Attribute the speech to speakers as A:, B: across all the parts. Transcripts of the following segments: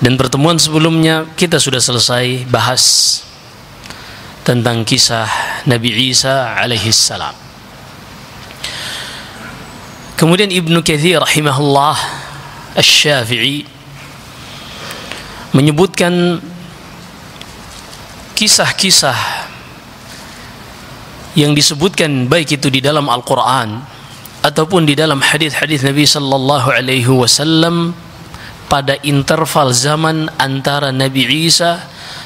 A: Dan pertemuan sebelumnya kita sudah selesai bahas tentang kisah Nabi Isa alaihissalam. Kemudian Ibnu Katsir rahimahullah Asy-Syafi'i menyebutkan kisah-kisah yang disebutkan baik itu di dalam Al-Quran ataupun di dalam hadis-hadis Nabi sallallahu alaihi wasallam pada interval zaman antara Nabi Isa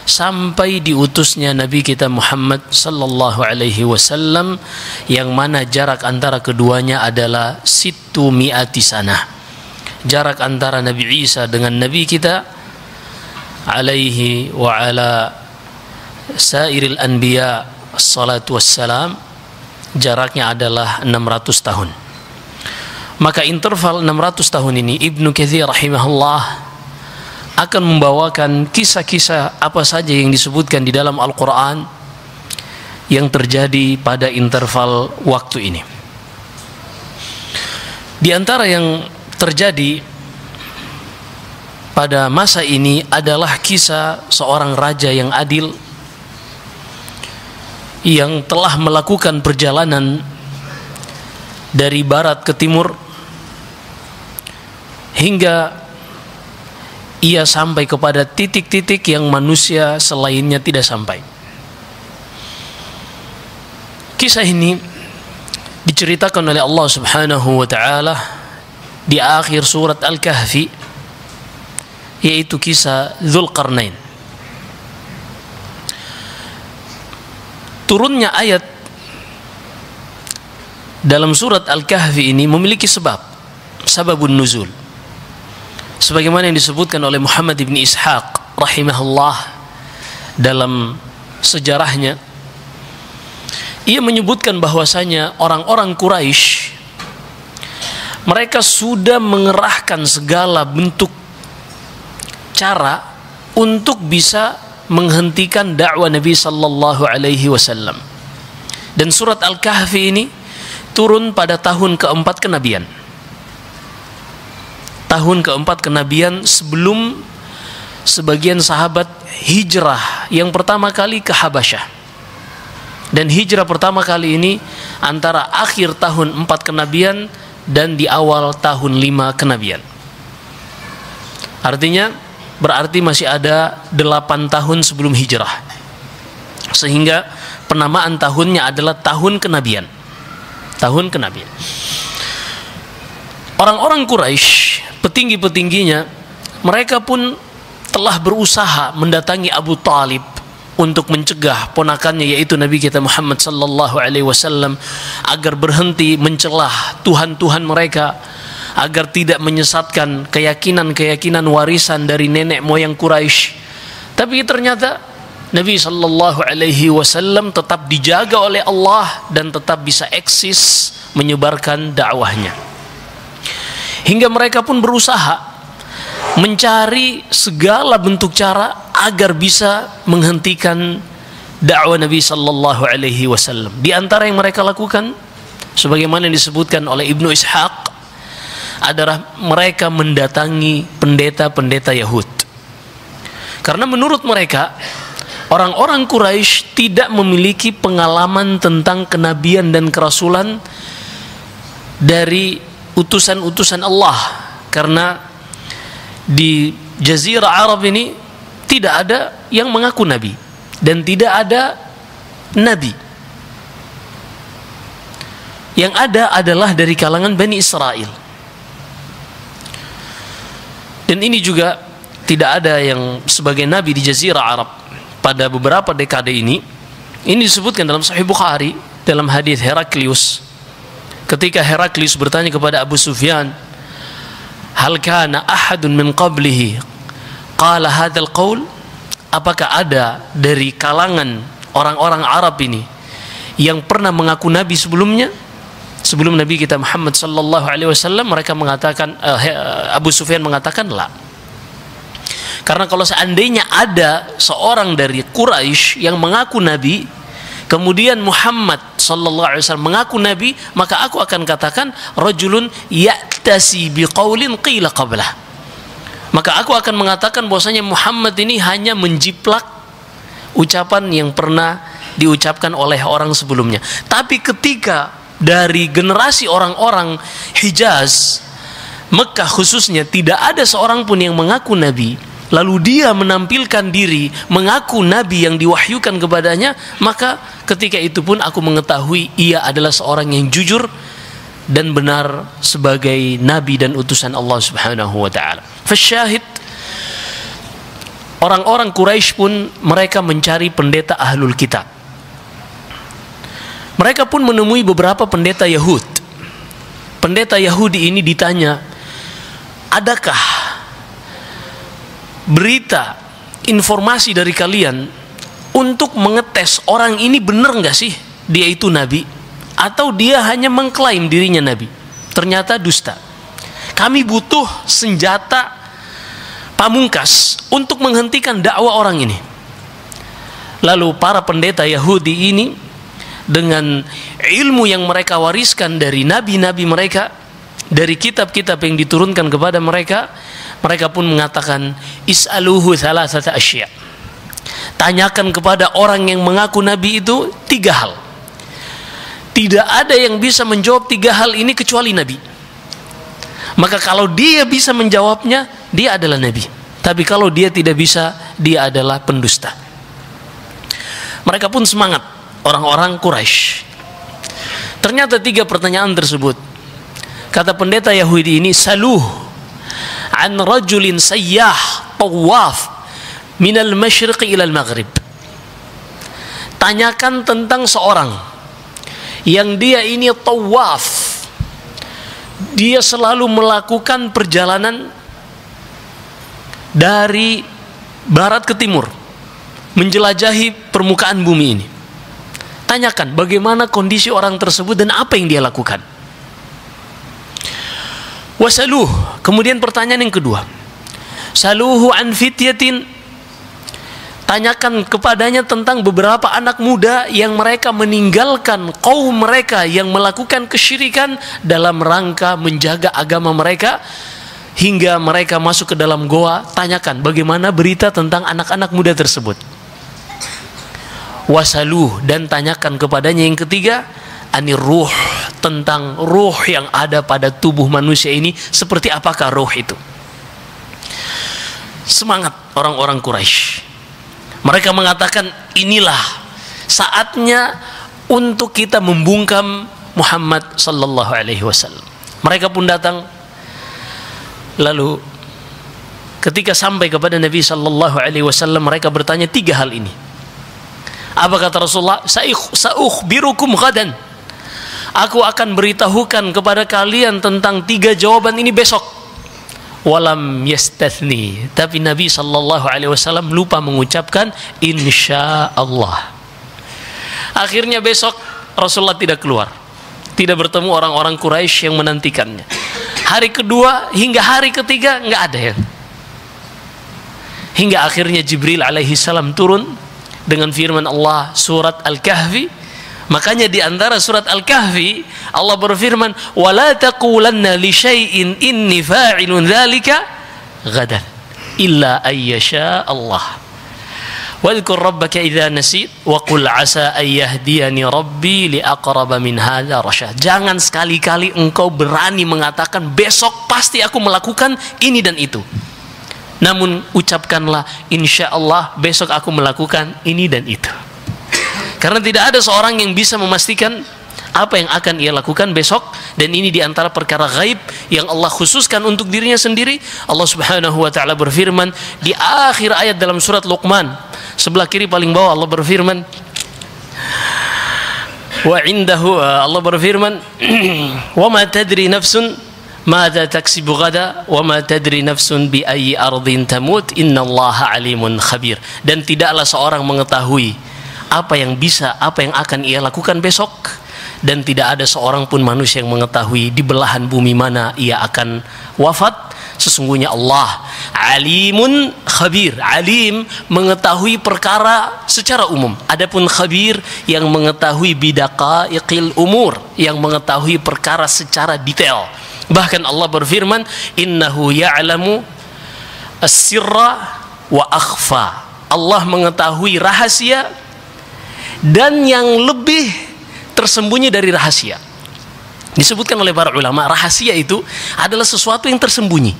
A: sampai diutusnya Nabi kita Muhammad sallallahu alaihi wasallam, yang mana jarak antara keduanya adalah 600 sanah. Jarak antara Nabi Isa dengan Nabi kita alaihi wa ala sairil anbiya salatu wassalam, jaraknya adalah 600 tahun. Maka interval 600 tahun ini Ibnu Katsir rahimahullah akan membawakan kisah-kisah apa saja yang disebutkan di dalam Al-Quran yang terjadi pada interval waktu ini. Di antara yang terjadi pada masa ini adalah kisah seorang raja yang adil yang telah melakukan perjalanan dari barat ke timur hingga ia sampai kepada titik-titik yang manusia selainnya tidak sampai. Kisah ini diceritakan oleh Allah Subhanahu wa taala di akhir surat Al-Kahfi, yaitu kisah Dzulqarnain. Turunnya ayat dalam surat Al-Kahfi ini memiliki sababun nuzul. Sebagaimana yang disebutkan oleh Muhammad ibn Ishaq rahimahullah dalam sejarahnya, ia menyebutkan bahwasanya orang-orang Quraisy mereka sudah mengerahkan segala bentuk cara untuk bisa menghentikan dakwah Nabi sallallahu alaihi wasallam. Dan surat Al-Kahfi ini turun pada tahun keempat kenabian. Tahun keempat kenabian sebelum sebagian sahabat hijrah yang pertama kali ke Habasyah. Dan hijrah pertama kali ini antara akhir tahun 4 kenabian dan di awal tahun 5 kenabian. Artinya berarti masih ada 8 tahun sebelum hijrah, sehingga penamaan tahunnya adalah tahun kenabian. Tahun kenabian. Orang-orang Quraisy, petinggi-petingginya, mereka pun telah berusaha mendatangi Abu Talib untuk mencegah ponakannya yaitu Nabi kita Muhammad sallallahu alaihi wasallam agar berhenti mencelah Tuhan-Tuhan mereka, agar tidak menyesatkan keyakinan-keyakinan warisan dari nenek moyang Quraisy. Tapi ternyata Nabi sallallahu alaihi wasallam tetap dijaga oleh Allah dan tetap bisa eksis menyebarkan dakwahnya. Hingga mereka pun berusaha mencari segala bentuk cara agar bisa menghentikan dakwah Nabi sallallahu alaihi wasallam. Di antara yang mereka lakukan, sebagaimana yang disebutkan oleh Ibnu Ishaq, adalah mereka mendatangi pendeta-pendeta Yahud. Karena menurut mereka, orang-orang Quraisy tidak memiliki pengalaman tentang kenabian dan kerasulan dari utusan-utusan Allah, karena di Jazirah Arab ini tidak ada yang mengaku nabi dan tidak ada nabi. Yang ada adalah dari kalangan Bani Israel. Dan ini juga tidak ada yang sebagai nabi di Jazirah Arab pada beberapa dekade ini. Ini disebutkan dalam Sahih Bukhari dalam hadis Heraklius. Ketika Heraklius bertanya kepada Abu Sufyan, "Hal kana ahadun min qablihi qala hadzal qaul?" Apakah ada dari kalangan orang-orang Arab ini yang pernah mengaku nabi sebelumnya? Sebelum Nabi kita Muhammad sallallahu alaihi wasallam, mereka mengatakan, Abu Sufyan mengatakan la. Karena kalau seandainya ada seorang dari Quraisy yang mengaku nabi, kemudian Muhammad sallallahu alaihi wasallam mengaku nabi, maka aku akan katakan rajulun ya'tasi biqaulin qila qablah. maka aku akan mengatakan bahwasanya Muhammad ini hanya menjiplak ucapan yang pernah diucapkan oleh orang sebelumnya. Tapi ketika dari generasi orang-orang Hijaz, Mekah khususnya, tidak ada seorang pun yang mengaku Nabi, lalu dia menampilkan diri mengaku Nabi yang diwahyukan kepadanya, maka ketika itu pun aku mengetahui ia adalah seorang yang jujur dan benar sebagai nabi dan utusan Allah Subhanahu wa taala. Fasyahid, orang-orang Quraisy pun mereka mencari pendeta ahlul kitab. Mereka pun menemui beberapa pendeta Yahud. Pendeta Yahudi ini ditanya, adakah berita, informasi dari kalian untuk mengetes orang ini benar nggak sih dia itu nabi, atau dia hanya mengklaim dirinya nabi, ternyata dusta. Kami butuh senjata pamungkas untuk menghentikan dakwah orang ini. Lalu para pendeta Yahudi ini dengan ilmu yang mereka wariskan dari nabi-nabi mereka, dari kitab-kitab yang diturunkan kepada mereka, mereka pun mengatakan, is'aluhu thalathata asya'. Tanyakan kepada orang yang mengaku nabi itu 3 hal. Tidak ada yang bisa menjawab 3 hal ini kecuali nabi. Maka kalau dia bisa menjawabnya, dia adalah nabi. Tapi kalau dia tidak bisa, dia adalah pendusta. Mereka pun semangat, orang-orang Quraisy. Ternyata 3 pertanyaan tersebut, kata pendeta Yahudi ini, saluh an rajulin sayyah tawaf minal masyriqi ilal maghrib. Tanyakan tentang seorang yang dia ini tawaf, dia selalu melakukan perjalanan dari barat ke timur, menjelajahi permukaan bumi ini. Tanyakan bagaimana kondisi orang tersebut dan apa yang dia lakukan. Wasaluh, kemudian pertanyaan yang kedua, saluhu an fityatin, tanyakan kepadanya tentang beberapa anak muda yang mereka meninggalkan kaum mereka yang melakukan kesyirikan dalam rangka menjaga agama mereka hingga mereka masuk ke dalam goa. Tanyakan bagaimana berita tentang anak-anak muda tersebut. Wasaluh, dan tanyakan kepadanya yang ketiga, anir ruh, tentang ruh yang ada pada tubuh manusia ini, seperti apakah ruh itu. Semangat orang-orang Quraisy. Mereka mengatakan, inilah saatnya untuk kita membungkam Muhammad sallallahu alaihi wasallam. Mereka pun datang, lalu ketika sampai kepada Nabi sallallahu alaihi wasallam, mereka bertanya 3 hal ini. Apa kata Rasulullah? Sa'ukhbirukum ghadan. Aku akan beritahukan kepada kalian tentang 3 jawaban ini besok. Walam yastathni, tapi Nabi sallallahu alaihi wasallam lupa mengucapkan insyaallah. Akhirnya besok Rasulullah tidak keluar, tidak bertemu orang-orang Quraisy yang menantikannya. Hari kedua hingga hari ketiga nggak ada ya. Hingga akhirnya Jibril alaihi salam turun dengan firman Allah, surat Al-Kahfi. Makanya di antara surat Al-Kahfi Allah berfirman, wala taqulanna li syai'in inni fa'ilun dzalika ghadan illa ayyasha Allah. Wadhkur rabbaka idza nasit wa qul asa an yahdiyani rabbi li aqraba min hadza rasyad. Jangan sekali-kali engkau berani mengatakan besok pasti aku melakukan ini dan itu. Namun ucapkanlah insyaallah besok aku melakukan ini dan itu. Karena tidak ada seorang yang bisa memastikan apa yang akan ia lakukan besok, dan ini diantara perkara gaib yang Allah khususkan untuk dirinya sendiri. Allah Subhanahu wa taala berfirman di akhir ayat dalam surat Luqman, sebelah kiri paling bawah, Allah berfirman, wa indahu, Allah berfirman, wa ma tadri nafsun madza taksibu ghada wa ma tadri nafsun bi ayyi ardin tamut innallaha alimun khabir. Dan tidaklah seorang mengetahui apa yang akan ia lakukan besok, dan tidak ada seorang pun manusia yang mengetahui di belahan bumi mana ia akan wafat. Sesungguhnya Allah alimun khabir. Alim mengetahui perkara secara umum, adapun khabir yang mengetahui bidaqaiqil umur, yang mengetahui perkara secara detail. Bahkan Allah berfirman, innahu ya'lamu as-sirra wa akhfa. Allah mengetahui rahasia dan yang lebih tersembunyi dari rahasia. Disebutkan oleh para ulama, rahasia itu adalah sesuatu yang tersembunyi.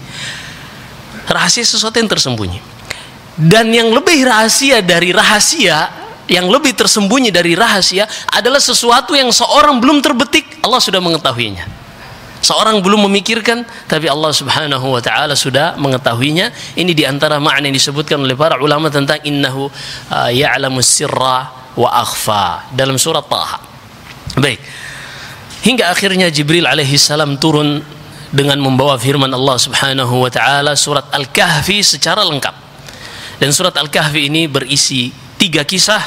A: Rahasia sesuatu yang tersembunyi. Dan yang lebih rahasia dari rahasia, yang lebih tersembunyi dari rahasia adalah sesuatu yang seorang belum terbetik, Allah sudah mengetahuinya. Seorang belum memikirkan, tapi Allah subhanahu wa ta'ala sudah mengetahuinya. Ini diantara makna yang disebutkan oleh para ulama tentang innahu ya'lamu sirra wa akhfa dalam surat Taha. Baik, hingga akhirnya Jibril alaihi salam turun dengan membawa firman Allah subhanahu wa ta'ala, surat Al-Kahfi secara lengkap. Dan surat Al-Kahfi ini berisi 3 kisah,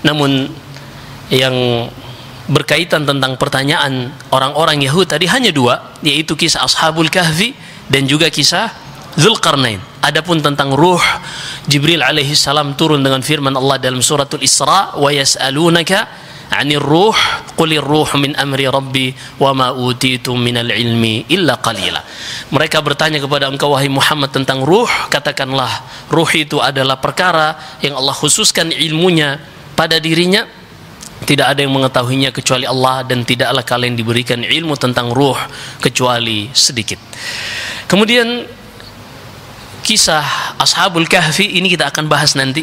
A: namun yang berkaitan tentang pertanyaan orang-orang Yahudi tadi hanya 2, yaitu kisah Ashabul Kahfi dan juga kisah Dzulqarnain. Adapun tentang ruh, Jibril alaihi salam turun dengan firman Allah dalam suratul Isra, wa yas'alunaka 'anir ruh qulir ruh min amri rabbi wa ma utitum minal ilmi illa qalila. Mereka bertanya kepada engkau wahai Muhammad tentang ruh, katakanlah ruh itu adalah perkara yang Allah khususkan ilmunya pada dirinya. Tidak ada yang mengetahuinya kecuali Allah, dan tidaklah kalian diberikan ilmu tentang ruh kecuali sedikit. Kemudian kisah Ashabul Kahfi ini kita akan bahas nanti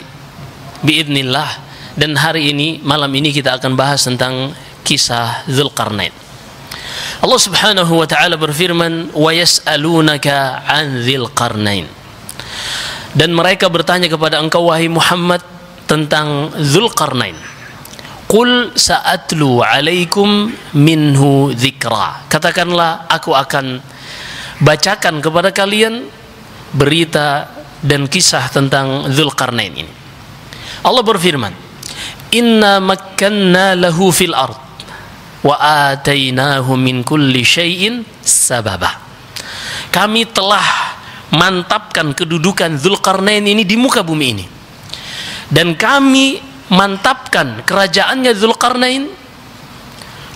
A: biidznillah, dan hari ini, malam ini kita akan bahas tentang kisah Dzulqarnain. Allah subhanahu wa ta'ala berfirman, wa yas'alunaka 'an Dzulqarnain. Dan mereka bertanya kepada engkau wahai Muhammad tentang Dzulqarnain. Qul sa'atlu 'alaikum minhu dzikra. Katakanlah, aku akan bacakan kepada kalian berita dan kisah tentang Dzulqarnain ini. Allah berfirman, inna makkanna lahu fil ard wa atainahu min kulli syai'in sababa. Kami telah mantapkan kedudukan Dzulqarnain ini di muka bumi ini, dan kami mantapkan kerajaannya Dzulqarnain,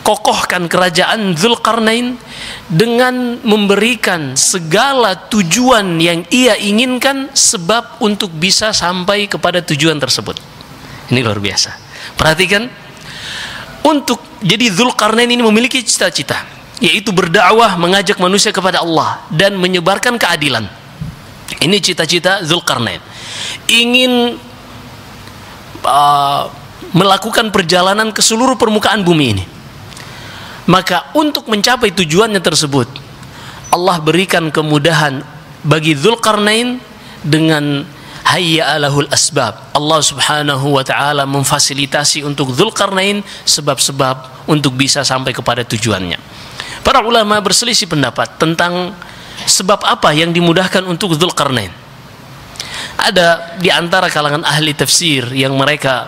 A: kokohkan kerajaan Dzulqarnain dengan memberikan segala tujuan yang ia inginkan, sebab untuk bisa sampai kepada tujuan tersebut. Ini luar biasa. Perhatikan, jadi Dzulqarnain ini memiliki cita-cita, yaitu berdakwah, mengajak manusia kepada Allah dan menyebarkan keadilan. Ini cita-cita Dzulqarnain. Ingin melakukan perjalanan ke seluruh permukaan bumi ini. Maka untuk mencapai tujuannya tersebut, Allah berikan kemudahan bagi Dzulqarnain dengan hayya lahul asbab. Allah subhanahu wa ta'ala memfasilitasi untuk Dzulqarnain sebab-sebab untuk bisa sampai kepada tujuannya. Para ulama berselisih pendapat tentang sebab apa yang dimudahkan untuk Dzulqarnain. Ada di antara kalangan ahli tafsir yang mereka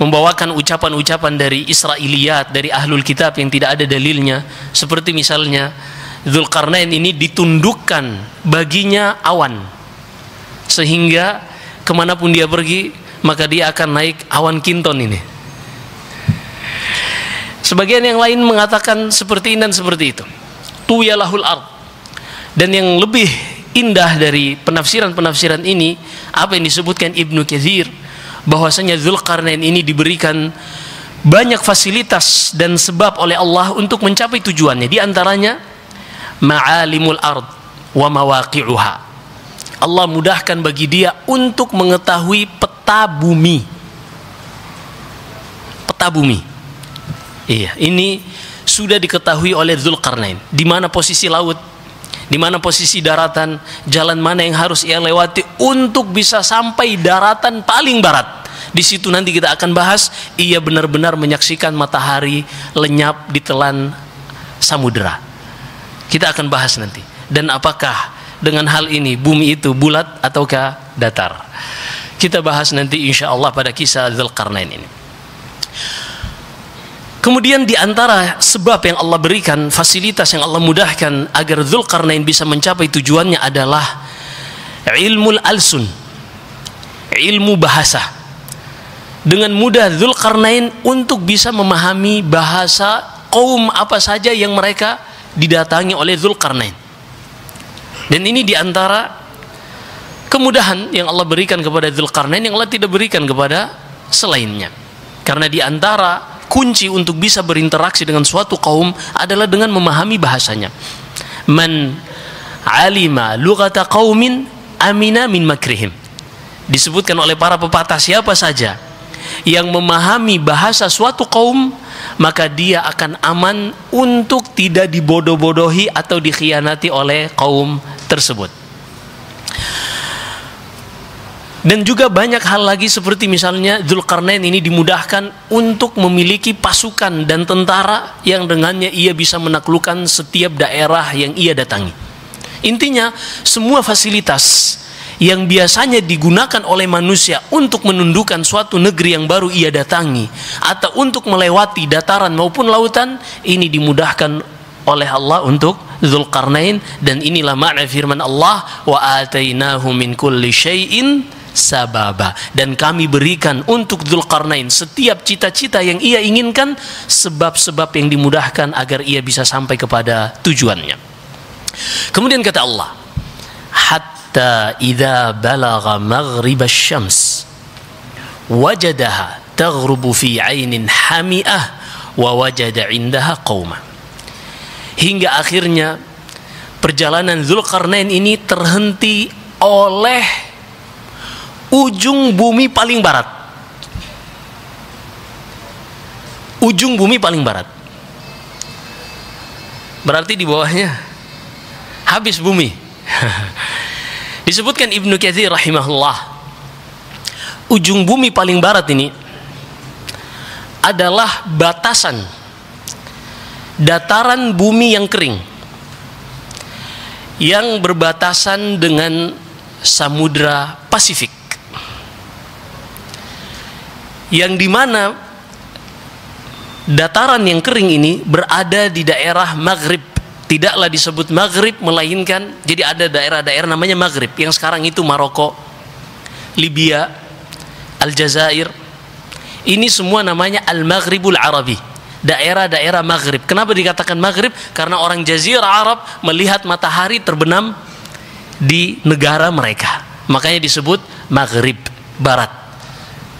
A: membawakan ucapan-ucapan dari Israiliyat, dari ahlul kitab yang tidak ada dalilnya, seperti misalnya Dzulqarnain ini ditundukkan baginya awan, sehingga kemanapun dia pergi maka dia akan naik awan kinton ini. Sebagian yang lain mengatakan seperti ini dan seperti itu. Tuyalahul ard. Dan yang lebih indah dari penafsiran-penafsiran ini, apa yang disebutkan Ibnu Katsir, bahwasanya Dzulqarnain ini diberikan banyak fasilitas dan sebab oleh Allah untuk mencapai tujuannya. Di antaranya ma'alimul ard wa mawaqi'uha. Allah mudahkan bagi dia untuk mengetahui peta bumi. Peta bumi. Iya, ini sudah diketahui oleh Dzulqarnain. Di mana posisi laut, di mana posisi daratan, jalan mana yang harus ia lewati untuk bisa sampai daratan paling barat. Di situ nanti kita akan bahas, ia benar-benar menyaksikan matahari lenyap di telan samudera. Kita akan bahas nanti. Dan apakah dengan hal ini bumi itu bulat ataukah datar? Kita bahas nanti insya Allah pada kisah Dzulqarnain ini. Kemudian di antara sebab yang Allah berikan, fasilitas yang Allah mudahkan agar Dzulqarnain bisa mencapai tujuannya adalah ilmul alsun, ilmu bahasa. Dengan mudah Dzulqarnain untuk bisa memahami bahasa kaum apa saja yang mereka didatangi oleh Dzulqarnain. Dan ini di antara kemudahan yang Allah berikan kepada Dzulqarnain yang Allah tidak berikan kepada selainnya. Karena di antara kunci untuk bisa berinteraksi dengan suatu kaum adalah dengan memahami bahasanya. Man alima lughata qaumin amina min makrihim. Disebutkan oleh para pepatah, siapa saja yang memahami bahasa suatu kaum, maka dia akan aman untuk tidak dibodoh-bodohi atau dikhianati oleh kaum tersebut. Dan juga banyak hal lagi, seperti misalnya Dzulqarnain ini dimudahkan untuk memiliki pasukan dan tentara yang dengannya ia bisa menaklukkan setiap daerah yang ia datangi. Intinya, semua fasilitas yang biasanya digunakan oleh manusia untuk menundukkan suatu negeri yang baru ia datangi atau untuk melewati dataran maupun lautan, ini dimudahkan oleh Allah untuk Dzulqarnain. Dan inilah makna firman Allah, wa atainahu min kulli syai'in sababa, dan kami berikan untuk Dzulqarnain setiap cita-cita yang ia inginkan, sebab-sebab yang dimudahkan agar ia bisa sampai kepada tujuannya. Kemudian kata Allah, hatta idza balagha maghrib asy-syams wajadaha taghrubu fi 'ainin hami'ah wa wajada 'indaha qauma. Hingga akhirnya perjalanan Dzulqarnain ini terhenti oleh ujung bumi paling barat. Ujung bumi paling barat. Berarti di bawahnya habis bumi. Disebutkan Ibnu Katsir rahimahullah, ujung bumi paling barat ini adalah batasan dataran bumi yang kering yang berbatasan dengan Samudra Pasifik, yang dimana dataran yang kering ini berada di daerah Maghrib. Tidaklah disebut Maghrib, melainkan jadi ada daerah-daerah namanya Maghrib, yang sekarang itu Maroko, Libya, Aljazair. Ini semua namanya Al-Maghribul Arabi, daerah-daerah Maghrib. Kenapa dikatakan Maghrib? Karena orang Jazirah Arab melihat matahari terbenam di negara mereka, makanya disebut Maghrib, barat,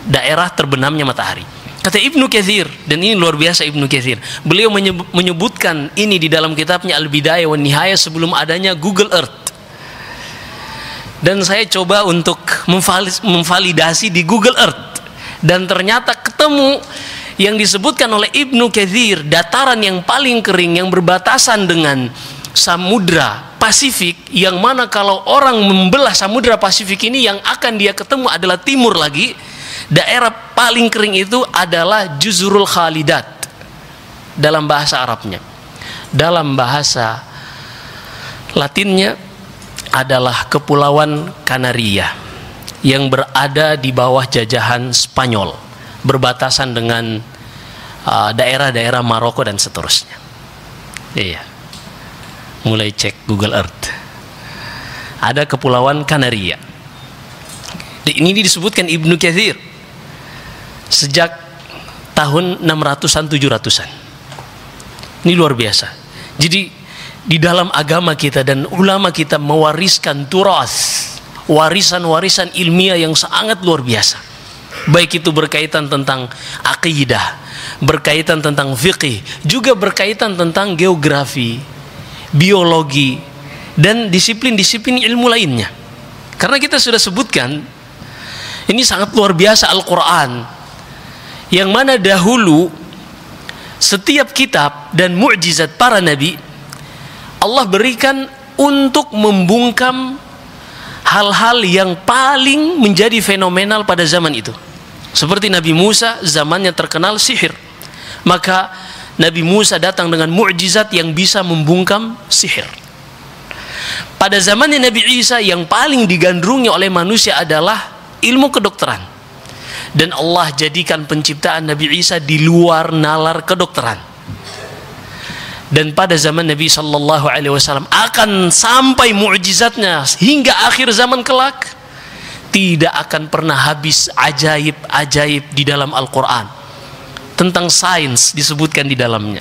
A: daerah terbenamnya matahari. Kata Ibnu Katsir, dan ini luar biasa Ibnu Katsir, beliau menyebutkan ini di dalam kitabnya Al-Bidayah wan Nihayah sebelum adanya Google Earth. Dan saya coba untuk memvalidasi di Google Earth, dan ternyata ketemu yang disebutkan oleh Ibnu Katsir, dataran yang paling kering yang berbatasan dengan Samudra Pasifik, yang mana kalau orang membelah Samudra Pasifik ini yang akan dia ketemu adalah timur lagi. Daerah paling kering itu adalah Juzurul Khalidat dalam bahasa Arabnya. Dalam bahasa Latinnya adalah Kepulauan Kanaria yang berada di bawah jajahan Spanyol, berbatasan dengan daerah-daerah Maroko dan seterusnya. Iya. Mulai cek Google Earth. Ada Kepulauan Kanaria. Ini disebutkan Ibnu Katsir sejak tahun 600-an 700-an. Ini luar biasa. Jadi di dalam agama kita dan ulama kita mewariskan turas, warisan-warisan ilmiah yang sangat luar biasa. Baik itu berkaitan tentang akidah, berkaitan tentang fikih, juga berkaitan tentang geografi, biologi, dan disiplin-disiplin ilmu lainnya. Karena kita sudah sebutkan, ini sangat luar biasa Al-Quran, yang mana dahulu setiap kitab dan mukjizat para nabi Allah berikan untuk membungkam hal-hal yang paling menjadi fenomenal pada zaman itu. Seperti Nabi Musa, zamannya terkenal sihir, maka Nabi Musa datang dengan mukjizat yang bisa membungkam sihir. Pada zamannya Nabi Isa, yang paling digandrungi oleh manusia adalah ilmu kedokteran, dan Allah jadikan penciptaan Nabi Isa di luar nalar kedokteran. Dan pada zaman Nabi Sallallahu Alaihi Wasallam akan sampai mukjizatnya hingga akhir zaman kelak. Tidak akan pernah habis ajaib-ajaib di dalam Al-Quran. Tentang sains disebutkan di dalamnya,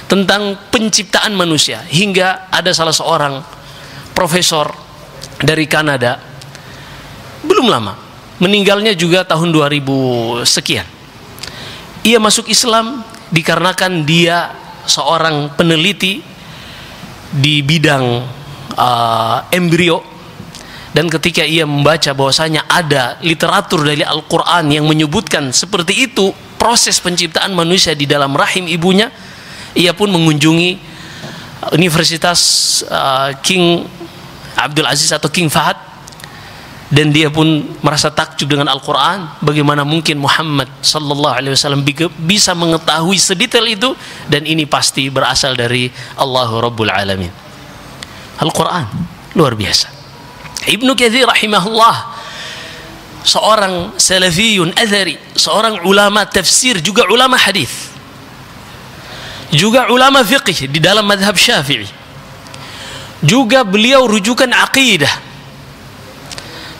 A: tentang penciptaan manusia, hingga ada salah seorang profesor dari Kanada belum lama, meninggalnya juga tahun 2000 sekian. Ia masuk Islam dikarenakan dia seorang peneliti di bidang embrio, dan ketika ia membaca bahwasanya ada literatur dari Al-Quran yang menyebutkan seperti itu proses penciptaan manusia di dalam rahim ibunya, ia pun mengunjungi Universitas King Abdul Aziz atau King Fahad, dan dia pun merasa takjub dengan Al-Quran. Bagaimana mungkin Muhammad sallallahu alaihi wasallam bisa mengetahui sedetail itu, dan ini pasti berasal dari Allahu Rabbul Alamin. Al-Quran luar biasa. Ibnu Katsir rahimahullah, seorang salafiyun athari, seorang ulama tafsir, juga ulama hadis, juga ulama fiqih di dalam mazhab Syafi'i, juga beliau rujukan aqidah,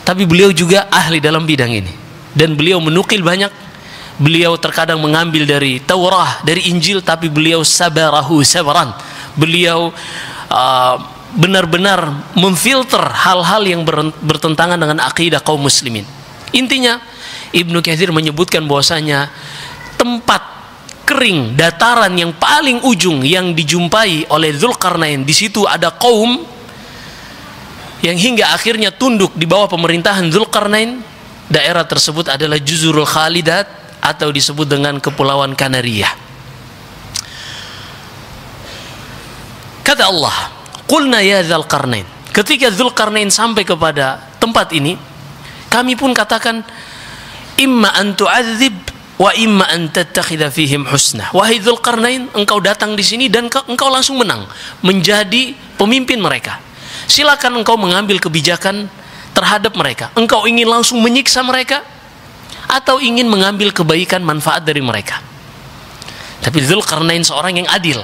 A: tapi beliau juga ahli dalam bidang ini, dan beliau menukil banyak. Beliau terkadang mengambil dari Taurah, dari Injil, tapi beliau sabarahu sabran, beliau benar-benar memfilter hal-hal yang bertentangan dengan akidah kaum muslimin. Intinya Ibnu Katsir menyebutkan bahwasanya tempat kering, dataran yang paling ujung yang dijumpai oleh Dzulqarnain, di situ ada kaum yang hingga akhirnya tunduk di bawah pemerintahan Dzulqarnain. Daerah tersebut adalah Juzurul Khalidat, atau disebut dengan Kepulauan Kanariyah. Kata Allah, qulna ya Dzulqarnain, ketika Dzulqarnain sampai kepada tempat ini, kami pun katakan, imma an tu'adzib wa imma an tattakhidha fihim husna. Wahai Dzulqarnain, engkau datang di sini dan engkau langsung menang menjadi pemimpin mereka. Silakan engkau mengambil kebijakan terhadap mereka. Engkau ingin langsung menyiksa mereka atau ingin mengambil kebaikan manfaat dari mereka. Tapi Dzulqarnain seorang yang adil.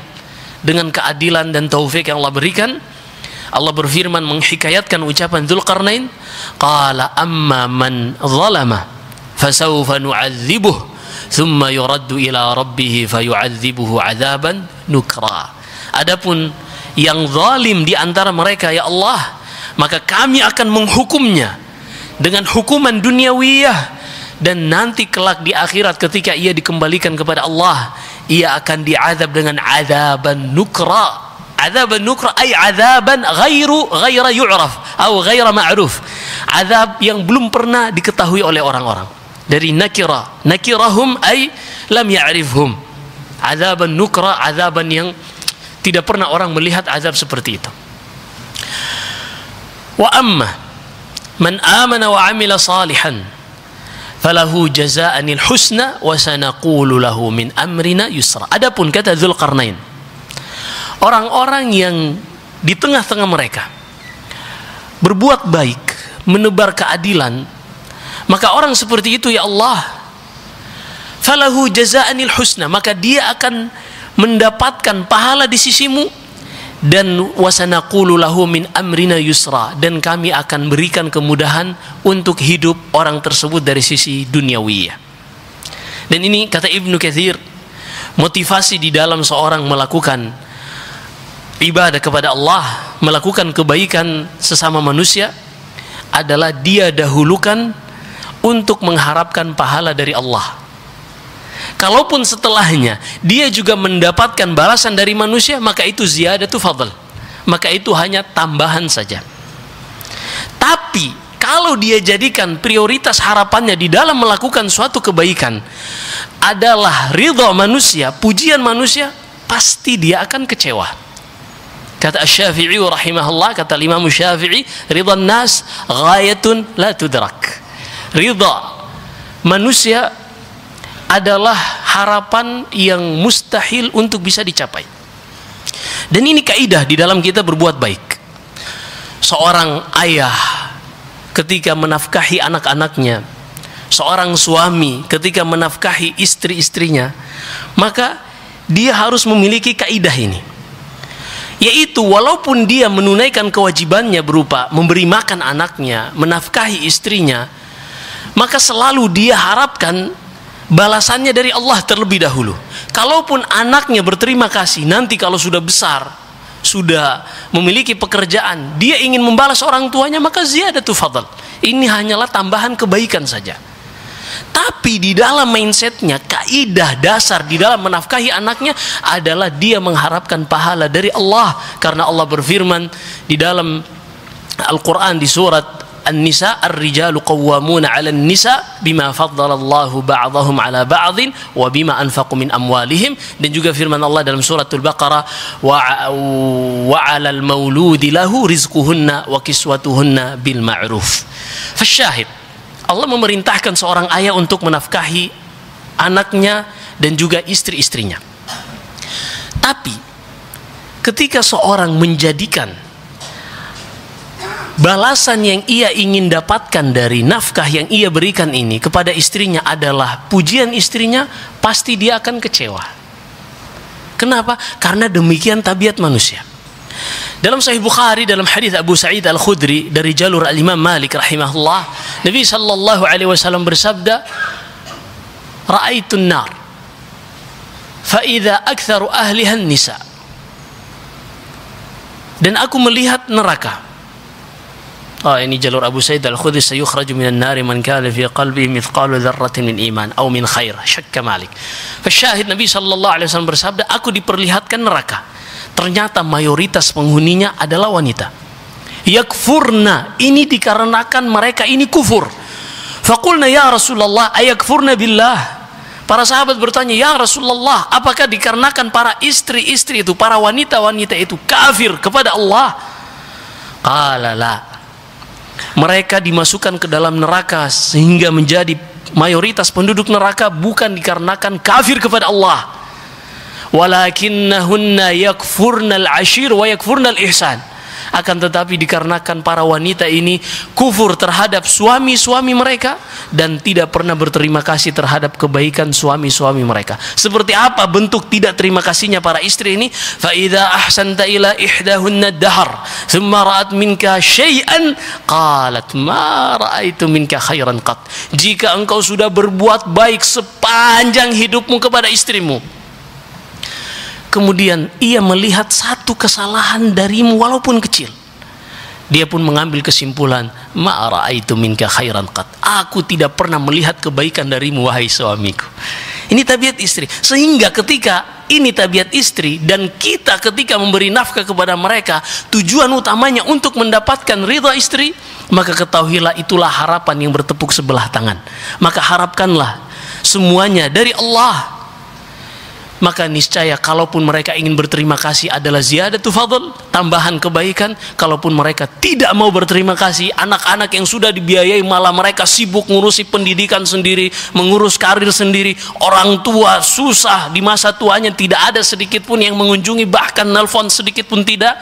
A: Dengan keadilan dan taufik yang Allah berikan, Allah berfirman menghikayatkan ucapan Dzulqarnain, qala amma man zalama fasawfa nu'adzibuh thumma yuraddu ila rabbih fayu'adzibuhu 'adzaban nukra. Adapun yang zalim di antara mereka, ya Allah, maka kami akan menghukumnya dengan hukuman duniawiyah, dan nanti kelak di akhirat ketika ia dikembalikan kepada Allah, ia akan diazab dengan azaban nukra. Azaban nukra ay azaban ghaira yu'raf atau ghaira ma'ruf, azab yang belum pernah diketahui oleh orang-orang. Dari nakirahum ay lam ya'rifhum. Azaban nukra, azaban yang tidak pernah orang melihat azab seperti itu. Wa amma man amana wa amila salihan falahu jazaa'anil husna wa sanaqulu lahu min amrina yusra. Adapun kata Dzulqarnain, orang-orang yang di tengah-tengah mereka berbuat baik, menebar keadilan, maka orang seperti itu, ya Allah, falahu jazaa'anil husna, maka dia akan mendapatkan pahala di sisimu, dan wasanaqulu lahu min amrina yusra, dan kami akan berikan kemudahan untuk hidup orang tersebut dari sisi duniawiyah. Dan ini kata Ibnu Katsir, motivasi di dalam seorang melakukan ibadah kepada Allah, melakukan kebaikan sesama manusia, adalah dia dahulukan untuk mengharapkan pahala dari Allah. Kalaupun setelahnya dia juga mendapatkan balasan dari manusia, maka itu ziyadatu fadl, maka itu hanya tambahan saja. Tapi kalau dia jadikan prioritas harapannya di dalam melakukan suatu kebaikan adalah ridha manusia, pujian manusia, pasti dia akan kecewa. Kata Asy-Syafi'i rahimahullah, kata Imam Syafi'i, ridha nas ghayatun la tudrak. Ridha manusia adalah harapan yang mustahil untuk bisa dicapai. Dan ini kaidah di dalam kita berbuat baik. Seorang ayah ketika menafkahi anak-anaknya, seorang suami ketika menafkahi istri-istrinya, maka dia harus memiliki kaidah ini, yaitu walaupun dia menunaikan kewajibannya berupa memberi makan anaknya, menafkahi istrinya, maka selalu dia harapkan balasannya dari Allah terlebih dahulu. Kalaupun anaknya berterima kasih, nanti kalau sudah besar, sudah memiliki pekerjaan, dia ingin membalas orang tuanya, maka ziyadatu fadl. Ini hanyalah tambahan kebaikan saja. Tapi di dalam mindsetnya, kaidah dasar di dalam menafkahi anaknya adalah dia mengharapkan pahala dari Allah. Karena Allah berfirman di dalam Al-Quran di surat An-Nisa, Ar-rijalu qawwamuna 'alan nisa bima faddalallahu ba'dahum 'ala ba'dhin wa bima anfaqu min amwalihim. Dan juga firman Allah dalam suratul Baqarah, wa 'alal mauludi lahu rizquhunna wa kiswatuhunna bil ma'ruf. Fasyahid, Allah memerintahkan seorang ayah untuk menafkahi anaknya dan juga istri-istrinya. Tapi ketika seorang menjadikan balasan yang ia ingin dapatkan dari nafkah yang ia berikan ini kepada istrinya adalah pujian istrinya, pasti dia akan kecewa. Kenapa? Karena demikian tabiat manusia. Dalam Sahih Bukhari, dalam hadis Abu Sa'id Al-Khudri dari jalur Al-Imam Malik rahimahullah, Nabi sallallahu alaihi wasallam bersabda, "Ra'aitun nar fa idza aktsaru ahliha an-nisa." Dan aku melihat neraka. Ini jalur Abu Sa'id Al-Khudri, "Sayukhraju minan nari man kana fi qalbihi mithqalu dzarratin min iman aw min khair." Syakka Malik. Fasyahid, Nabi sallallahu alaihi wasallam bersabda, aku diperlihatkan neraka. Ternyata mayoritas penghuninya adalah wanita. Yakfurna, ini dikarenakan mereka ini kufur. Faqulna ya Rasulullah ayakfurna billah. Para sahabat bertanya, ya Rasulullah, apakah dikarenakan para istri-istri itu, para wanita-wanita itu kafir kepada Allah? Qala la. Mereka dimasukkan ke dalam neraka sehingga menjadi mayoritas penduduk neraka bukan dikarenakan kafir kepada Allah, walakinnahunna yakfurnal ashir wa yakfurnal ihsan. Akan tetapi dikarenakan para wanita ini kufur terhadap suami-suami mereka dan tidak pernah berterima kasih terhadap kebaikan suami-suami mereka. Seperti apa bentuk tidak terima kasihnya para istri ini? Fa idza ahsanta ila ihdahunna ad-dahr thumma ra'at minka syai'an qalat ma ra'aitu minka khairan qat. Jika engkau sudah berbuat baik sepanjang hidupmu kepada istrimu, kemudian ia melihat satu kesalahan darimu walaupun kecil, dia pun mengambil kesimpulan, ma ra'aitu minka khairan qat. Aku tidak pernah melihat kebaikan darimu wahai suamiku. Ini tabiat istri. Sehingga ketika ini tabiat istri dan kita ketika memberi nafkah kepada mereka tujuan utamanya untuk mendapatkan ridha istri, maka ketahuilah itulah harapan yang bertepuk sebelah tangan. Maka harapkanlah semuanya dari Allah. Maka niscaya kalaupun mereka ingin berterima kasih adalah ziyadatu fadl, tambahan kebaikan. Kalaupun mereka tidak mau berterima kasih, anak-anak yang sudah dibiayai malah mereka sibuk ngurusi pendidikan sendiri, mengurus karir sendiri. Orang tua susah di masa tuanya, tidak ada sedikit pun yang mengunjungi, bahkan nelpon sedikit pun tidak.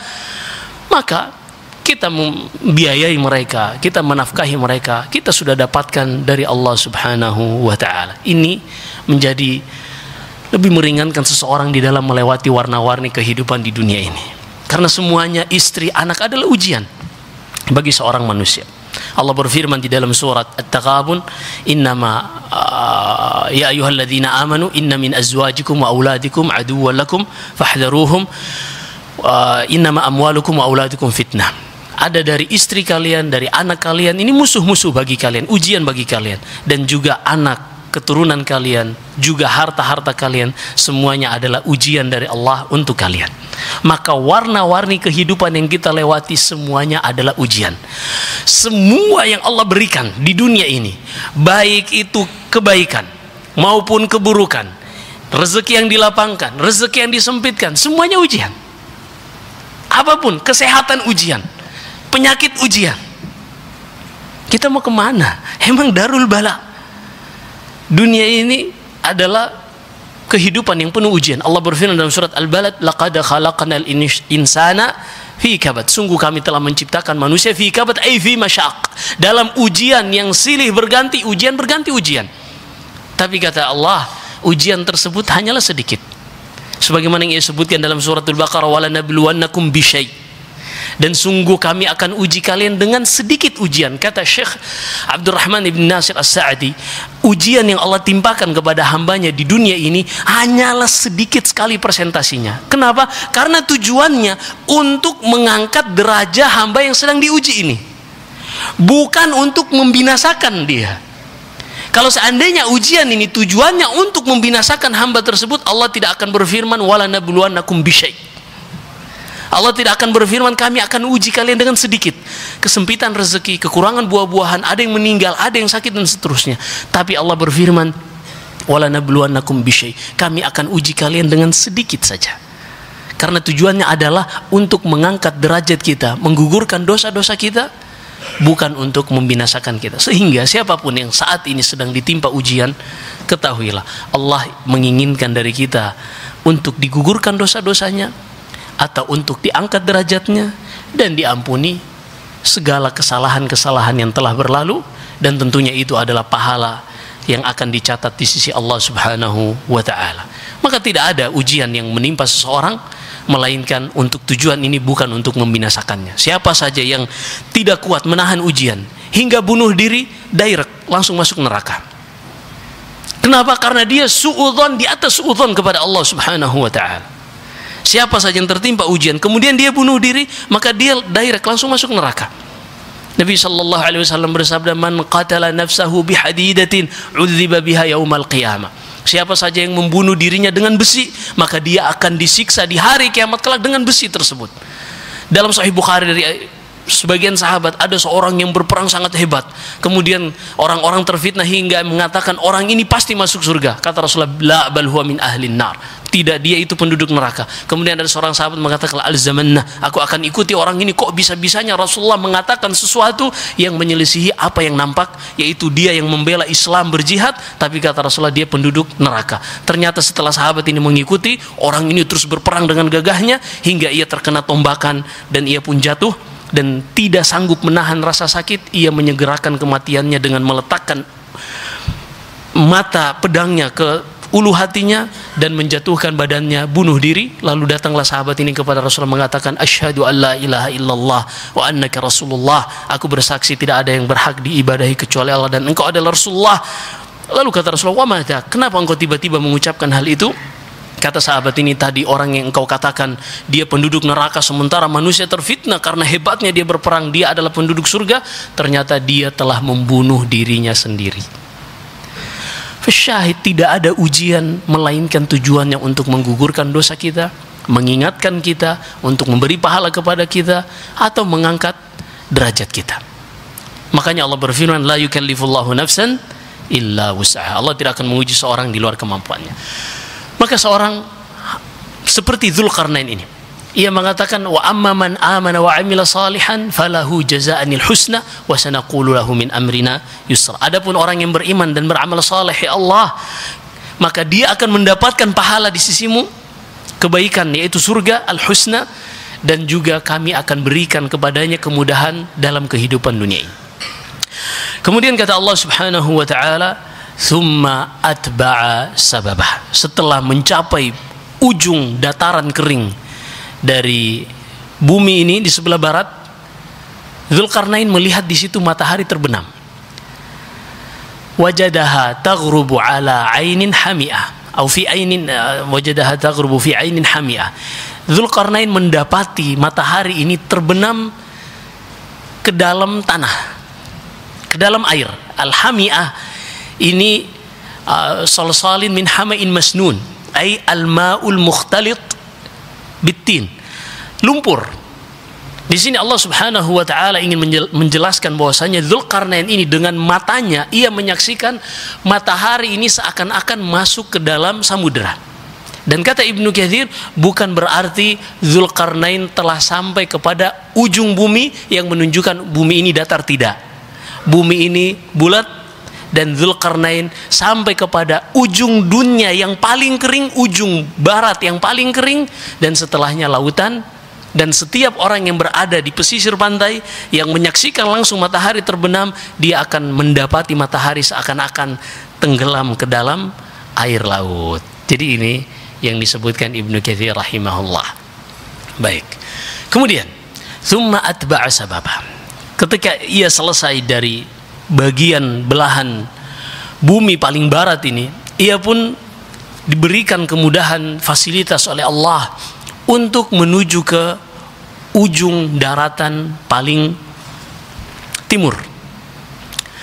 A: Maka kita membiayai mereka, kita menafkahi mereka, kita sudah dapatkan dari Allah Subhanahu wa ta'ala. Ini menjadi lebih meringankan seseorang di dalam melewati warna-warni kehidupan di dunia ini. Karena semuanya istri, anak adalah ujian bagi seorang manusia. Allah berfirman di dalam surat At-Taghabun, innama ya ayyuhalladzina amanu inna min azwajikum wa auladikum aduwwan lakum fahdharuhum innama amwalukum wa auladukum fitnah. Ada dari istri kalian, dari anak kalian, ini musuh-musuh bagi kalian, ujian bagi kalian. Dan juga anak keturunan kalian, juga harta-harta kalian, semuanya adalah ujian dari Allah untuk kalian. Maka warna-warni kehidupan yang kita lewati semuanya adalah ujian. Semua yang Allah berikan di dunia ini, baik itu kebaikan maupun keburukan, rezeki yang dilapangkan, rezeki yang disempitkan, semuanya ujian. Apapun, kesehatan ujian, penyakit ujian. Kita mau kemana? Emang darul bala. Dunia ini adalah kehidupan yang penuh ujian. Allah berfirman dalam surat Al-Balad, laqad khalaqnal insana fi kabad. Sungguh kami telah menciptakan manusia fi kabad, ay fi masyaq. Dalam ujian yang silih berganti, ujian berganti ujian. Tapi kata Allah, ujian tersebut hanyalah sedikit. Sebagaimana yang ia sebutkan dalam suratul Baqarah, wala nabluwannakum bisyai'. Dan sungguh kami akan uji kalian dengan sedikit ujian. Kata Syekh Abdurrahman ibn Nasir As-Sa'di, ujian yang Allah timpakan kepada hambanya di dunia ini hanyalah sedikit sekali persentasinya. Kenapa? Karena tujuannya untuk mengangkat derajat hamba yang sedang diuji ini. bukan untuk membinasakan dia. Kalau seandainya ujian ini tujuannya untuk membinasakan hamba tersebut, Allah tidak akan berfirman wala nabluwannakum bisyai'. Allah tidak akan berfirman kami akan uji kalian dengan sedikit kesempitan rezeki, kekurangan buah-buahan, ada yang meninggal, ada yang sakit dan seterusnya. Tapi Allah berfirman wala nabluwannakum bisyai', kami akan uji kalian dengan sedikit saja. Karena tujuannya adalah untuk mengangkat derajat kita, menggugurkan dosa-dosa kita, bukan untuk membinasakan kita. Sehingga siapapun yang saat ini sedang ditimpa ujian, ketahuilah Allah menginginkan dari kita untuk digugurkan dosa-dosanya, atau untuk diangkat derajatnya dan diampuni segala kesalahan-kesalahan yang telah berlalu, dan tentunya itu adalah pahala yang akan dicatat di sisi Allah Subhanahu wa ta'ala. Maka tidak ada ujian yang menimpa seseorang melainkan untuk tujuan ini, bukan untuk membinasakannya. Siapa saja yang tidak kuat menahan ujian hingga bunuh diri, direct langsung masuk neraka. Kenapa? Karena dia suudzon di atas suudzon kepada Allah Subhanahu wa ta'ala. Siapa saja yang tertimpa ujian kemudian dia bunuh diri, maka dia direct langsung masuk neraka. Nabi sallallahu alaihi wasallam bersabda, "Man qatala nafsahu bihadidatin udziba biha yaumal qiyamah." Siapa saja yang membunuh dirinya dengan besi, maka dia akan disiksa di hari kiamat kelak dengan besi tersebut. Dalam Sahih Bukhari dari sebagian sahabat, ada seorang yang berperang sangat hebat. Kemudian orang-orang terfitnah hingga mengatakan orang ini pasti masuk surga. Kata Rasulullah, "La bal huwa min ahlin nar." Tidak, dia itu penduduk neraka. Kemudian ada seorang sahabat mengatakan, "Alzamanna, aku akan ikuti orang ini." Kok bisa-bisanya Rasulullah mengatakan sesuatu yang menyelisihi apa yang nampak, yaitu dia yang membela Islam berjihad, tapi kata Rasulullah dia penduduk neraka. Ternyata setelah sahabat ini mengikuti, orang ini terus berperang dengan gagahnya hingga ia terkena tombakan dan ia pun jatuh, dan tidak sanggup menahan rasa sakit, ia menyegerakan kematiannya dengan meletakkan mata pedangnya ke ulu hatinya dan menjatuhkan badannya, bunuh diri. Lalu datanglah sahabat ini kepada Rasulullah mengatakan, "Asyhadu an la ilaha illallah wa annaka Rasulullah." Aku bersaksi tidak ada yang berhak diibadahi kecuali Allah dan engkau adalah Rasulullah. Lalu kata Rasulullah, "Wa madza? Kenapa engkau tiba-tiba mengucapkan hal itu?" Kata sahabat ini, "Tadi orang yang engkau katakan dia penduduk neraka sementara manusia terfitnah karena hebatnya dia berperang, dia adalah penduduk surga, ternyata dia telah membunuh dirinya sendiri." Syahid, tidak ada ujian melainkan tujuannya untuk menggugurkan dosa kita, mengingatkan kita, untuk memberi pahala kepada kita, atau mengangkat derajat kita. Makanya Allah berfirman, "La yukallifullahu nafsan illa wus'aha." Allah tidak akan menguji seorang di luar kemampuannya. Maka seorang seperti Dzulqarnain ini, ia mengatakan, "Wa amma man amana wa amila salihan falahu jazaa'anil husna wa sanaqulu lahu min amrina yusra." Adapun orang yang beriman dan beramal saleh, ya Allah, maka dia akan mendapatkan pahala di sisimu, kebaikan yaitu surga al-husna, dan juga kami akan berikan kepadanya kemudahan dalam kehidupan dunia ini. Kemudian kata Allah Subhanahu wa taala, "Tsumma atba'a sababah." Setelah mencapai ujung dataran kering dari bumi ini di sebelah barat, Dzulqarnain melihat di situ matahari terbenam. Wajadaha taghrubu ala ainin hami'ah, atau fi ainin, wajadaha taghrubu fi ainin hami'ah. Dzulqarnain mendapati matahari ini terbenam ke dalam tanah, ke dalam air. Al-hami'ah ini salsalin min hama'in masnun, ay al-ma'ul mukhtalit bitin, lumpur. Di sini Allah Subhanahu wa taala ingin menjelaskan bahwasanya Dzulqarnain ini dengan matanya ia menyaksikan matahari ini seakan-akan masuk ke dalam samudera. Dan kata Ibnu Katsir, bukan berarti Dzulqarnain telah sampai kepada ujung bumi yang menunjukkan bumi ini datar, tidak. Bumi ini bulat dan Dzulqarnain sampai kepada ujung dunia yang paling kering, ujung barat yang paling kering, dan setelahnya lautan. Dan setiap orang yang berada di pesisir pantai yang menyaksikan langsung matahari terbenam, dia akan mendapati matahari seakan-akan tenggelam ke dalam air laut. Jadi ini yang disebutkan Ibnu Katsir rahimahullah. Baik. Kemudian, "Tsumma atba'a sababa." Ketika ia selesai dari bagian belahan bumi paling barat ini, ia pun diberikan kemudahan, fasilitas oleh Allah untuk menuju ke ujung daratan paling timur.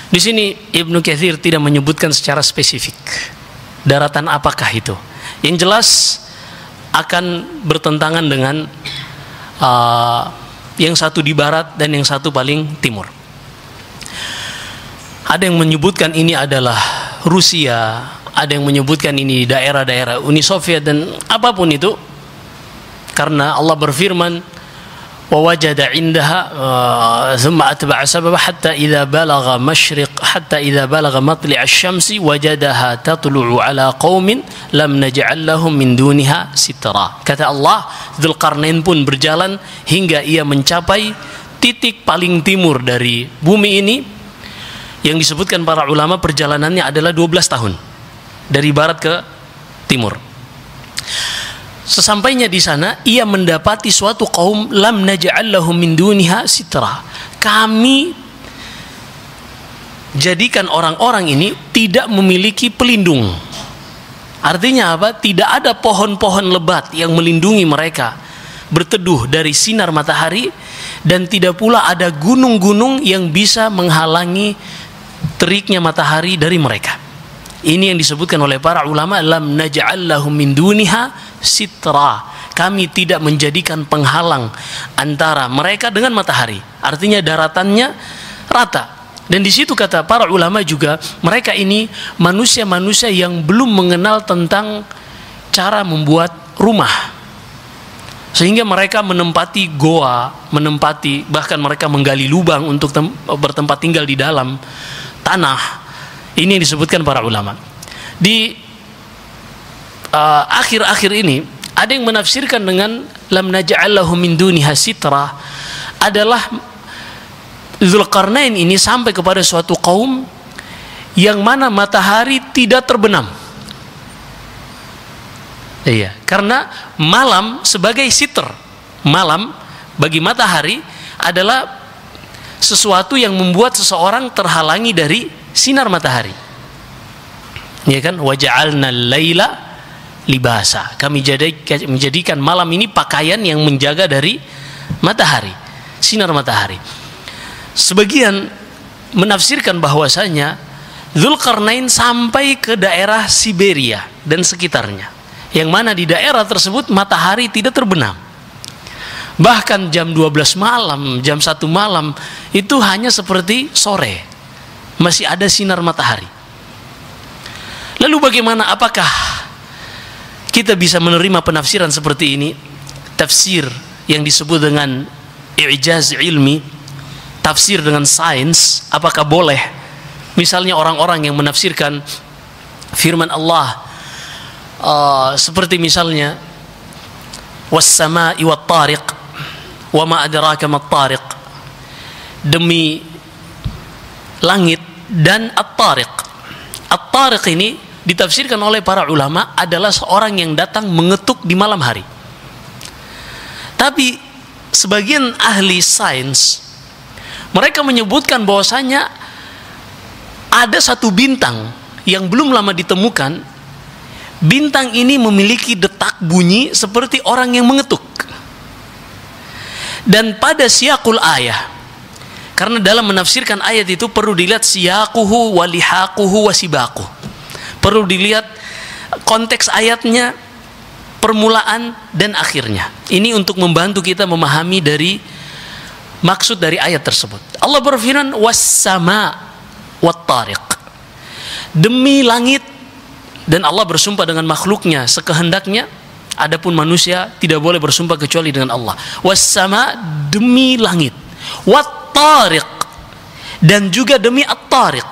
A: Di sini Ibnu Katsir tidak menyebutkan secara spesifik daratan apakah itu. Yang jelas akan bertentangan dengan yang satu di barat dan yang satu paling timur. Ada yang menyebutkan ini adalah Rusia, ada yang menyebutkan ini daerah-daerah Uni Soviet, dan apapun itu, karena Allah berfirman wa wajada indaha thumma atba'a sababa hatta idza balagha matli' asy-syamsi wajadaha tatlu'u ala qaumin lam naj'al lahum min duniha sitra. Kata Allah, Dzulqarnain pun berjalan hingga ia mencapai titik paling timur dari bumi ini, yang disebutkan para ulama perjalanannya adalah 12 tahun dari barat ke timur. Sesampainya di sana, ia mendapati suatu kaum lam naj'al lahum min duniha sitra. Kami jadikan orang-orang ini tidak memiliki pelindung. Artinya apa? Tidak ada pohon-pohon lebat yang melindungi mereka berteduh dari sinar matahari, dan tidak pula ada gunung-gunung yang bisa menghalangi teriknya matahari dari mereka. Ini yang disebutkan oleh para ulama, lam naj'al lahum min duniha sitra. Kami tidak menjadikan penghalang antara mereka dengan matahari. Artinya daratannya rata. Dan di situ kata para ulama juga, mereka ini manusia-manusia yang belum mengenal tentang cara membuat rumah, sehingga mereka menempati goa, bahkan mereka menggali lubang untuk bertempat tinggal di dalam tanah. Ini yang disebutkan para ulama. Di akhir-akhir ini ada yang menafsirkan dengan lam naj'al lahum min duniha sitra adalah Dzulqarnain ini sampai kepada suatu kaum yang mana matahari tidak terbenam. Iya, karena malam sebagai sitr, malam bagi matahari adalah sesuatu yang membuat seseorang terhalangi dari sinar matahari. Ya kan? Waja'alna al-laila libasa. Kami menjadikan malam ini pakaian yang menjaga dari matahari, sinar matahari. Sebagian menafsirkan bahwasanya Dzulqarnain sampai ke daerah Siberia dan sekitarnya, yang mana di daerah tersebut matahari tidak terbenam. Bahkan jam 12 malam, jam 1 malam itu hanya seperti sore, masih ada sinar matahari. Lalu bagaimana, apakah kita bisa menerima penafsiran seperti ini? Tafsir yang disebut dengan i'jaz ilmi, tafsir dengan sains, apakah boleh? Misalnya orang-orang yang menafsirkan firman Allah seperti misalnya was-sama'i wat-tariq wa ma adraka mat-tariq, demi langit dan at-tariq. At-tariq ini ditafsirkan oleh para ulama adalah seorang yang datang mengetuk di malam hari. Tapi sebagian ahli sains mereka menyebutkan bahwasanya ada satu bintang yang belum lama ditemukan. Bintang ini memiliki detak bunyi seperti orang yang mengetuk. Dan pada siyaqul ayah, karena dalam menafsirkan ayat itu perlu dilihat siyaquhu wa lihaquhu wa sibaquh. Perlu dilihat konteks ayatnya, permulaan dan akhirnya. Ini untuk membantu kita memahami dari maksud dari ayat tersebut. Allah berfirman was-sama' wat-tariq. Demi langit, dan Allah bersumpah dengan makhluknya sekehendaknya. Adapun manusia tidak boleh bersumpah kecuali dengan Allah. Was-sama', demi langit. Wat-tariq, dan juga demi at-tariq.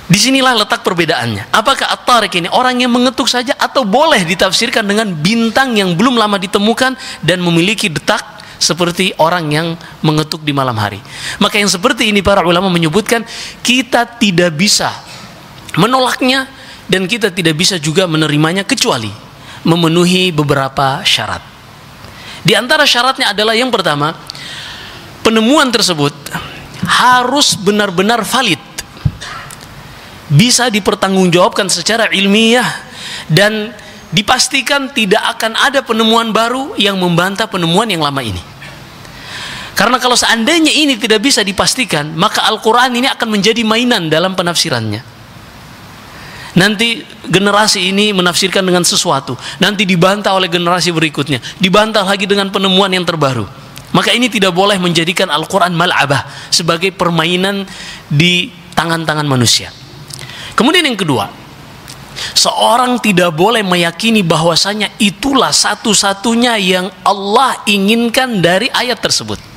A: Disinilah letak perbedaannya. Apakah at-tariq ini orang yang mengetuk saja, atau boleh ditafsirkan dengan bintang yang belum lama ditemukan dan memiliki detak seperti orang yang mengetuk di malam hari? Maka yang seperti ini para ulama menyebutkan kita tidak bisa menolaknya, dan kita tidak bisa juga menerimanya kecuali memenuhi beberapa syarat. Di antara syaratnya adalah yang pertama, penemuan tersebut harus benar-benar valid, bisa dipertanggungjawabkan secara ilmiah, dan dipastikan tidak akan ada penemuan baru yang membantah penemuan yang lama ini. Karena kalau seandainya ini tidak bisa dipastikan, maka Al-Quran ini akan menjadi mainan dalam penafsirannya. Nanti generasi ini menafsirkan dengan sesuatu, nanti dibantah oleh generasi berikutnya, dibantah lagi dengan penemuan yang terbaru. Maka ini tidak boleh menjadikan Al-Quran mal'abah, sebagai permainan di tangan-tangan manusia. Kemudian yang kedua, seorang tidak boleh meyakini bahwasanya itulah satu-satunya yang Allah inginkan dari ayat tersebut.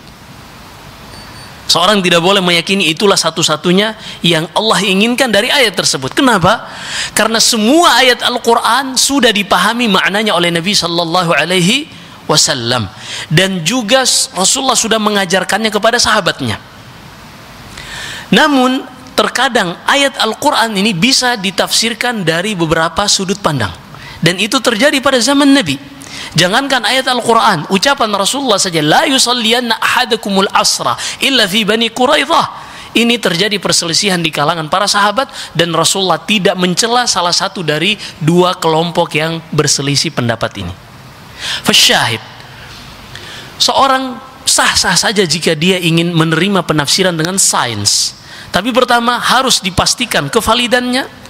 A: Seorang tidak boleh meyakini itulah satu-satunya yang Allah inginkan dari ayat tersebut. Kenapa? Karena semua ayat Al-Quran sudah dipahami maknanya oleh Nabi Sallallahu Alaihi Wasallam, dan juga Rasulullah sudah mengajarkannya kepada sahabatnya. Namun terkadang ayat Al-Quran ini bisa ditafsirkan dari beberapa sudut pandang, dan itu terjadi pada zaman Nabi. Jangankan ayat Al-Quran, ucapan Rasulullah saja, la yusalliyanna ahadakumul asra illa fi bani Quraidah. Ini terjadi perselisihan di kalangan para sahabat, dan Rasulullah tidak mencela salah satu dari dua kelompok yang berselisih pendapat ini. Fasyahid, seorang sah-sah saja jika dia ingin menerima penafsiran dengan sains, tapi pertama harus dipastikan kevalidannya.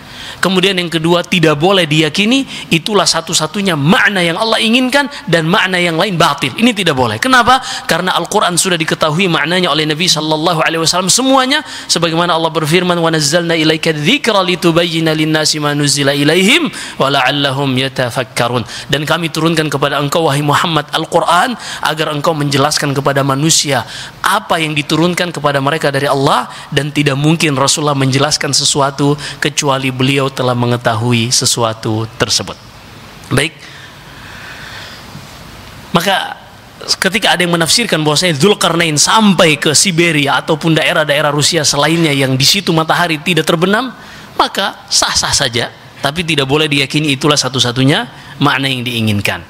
A: Kemudian yang kedua, tidak boleh diyakini itulah satu-satunya makna yang Allah inginkan dan makna yang lain batil. Ini tidak boleh. Kenapa? Karena Al-Quran sudah diketahui maknanya oleh Nabi Sallallahu Alaihi Wasallam semuanya, sebagaimana Allah berfirman, wa nazzalna ilaika dzikra litubayyina linnasi ma nuzila ilaihim wa la'allahum yatafakkarun. Dan kami turunkan kepada engkau wahai Muhammad Al-Quran agar engkau menjelaskan kepada manusia apa yang diturunkan kepada mereka dari Allah, dan tidak mungkin Rasulullah menjelaskan sesuatu kecuali beliau telah mengetahui sesuatu tersebut. Baik, maka ketika ada yang menafsirkan bahwasanya Dzulqarnain sampai ke Siberia ataupun daerah-daerah Rusia selainnya yang di situ matahari tidak terbenam, maka sah-sah saja, tapi tidak boleh diyakini itulah satu-satunya makna yang diinginkan.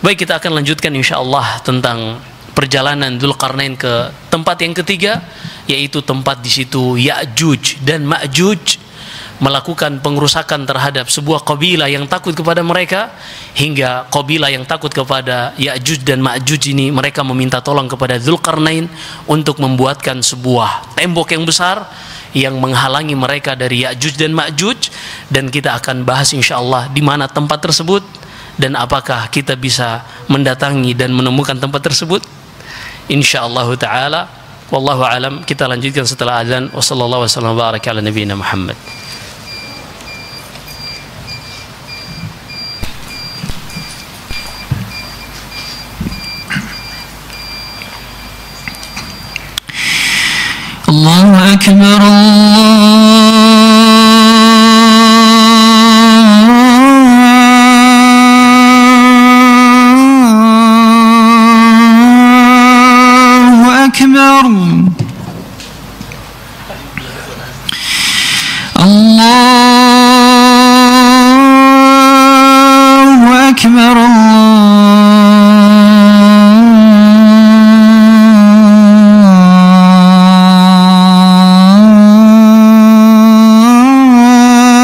A: Baik, kita akan lanjutkan insyaallah tentang perjalanan Dzulqarnain ke tempat yang ketiga, yaitu tempat di situ Ya'juj dan Ma'juj melakukan pengerusakan terhadap sebuah kabilah yang takut kepada mereka, hingga kabilah yang takut kepada Ya'juj dan Ma'juj ini mereka meminta tolong kepada Dzulqarnain untuk membuatkan sebuah tembok yang besar yang menghalangi mereka dari Ya'juj dan Ma'juj. Dan kita akan bahas insyaallah di mana tempat tersebut dan apakah kita bisa mendatangi dan menemukan tempat tersebut insyaallah taala. Wallahu alam. Kita lanjutkan setelah azan. Wassallallahu wasallam wa baraka ala nabiyina Muhammad.
B: الله أكبر الله أكبر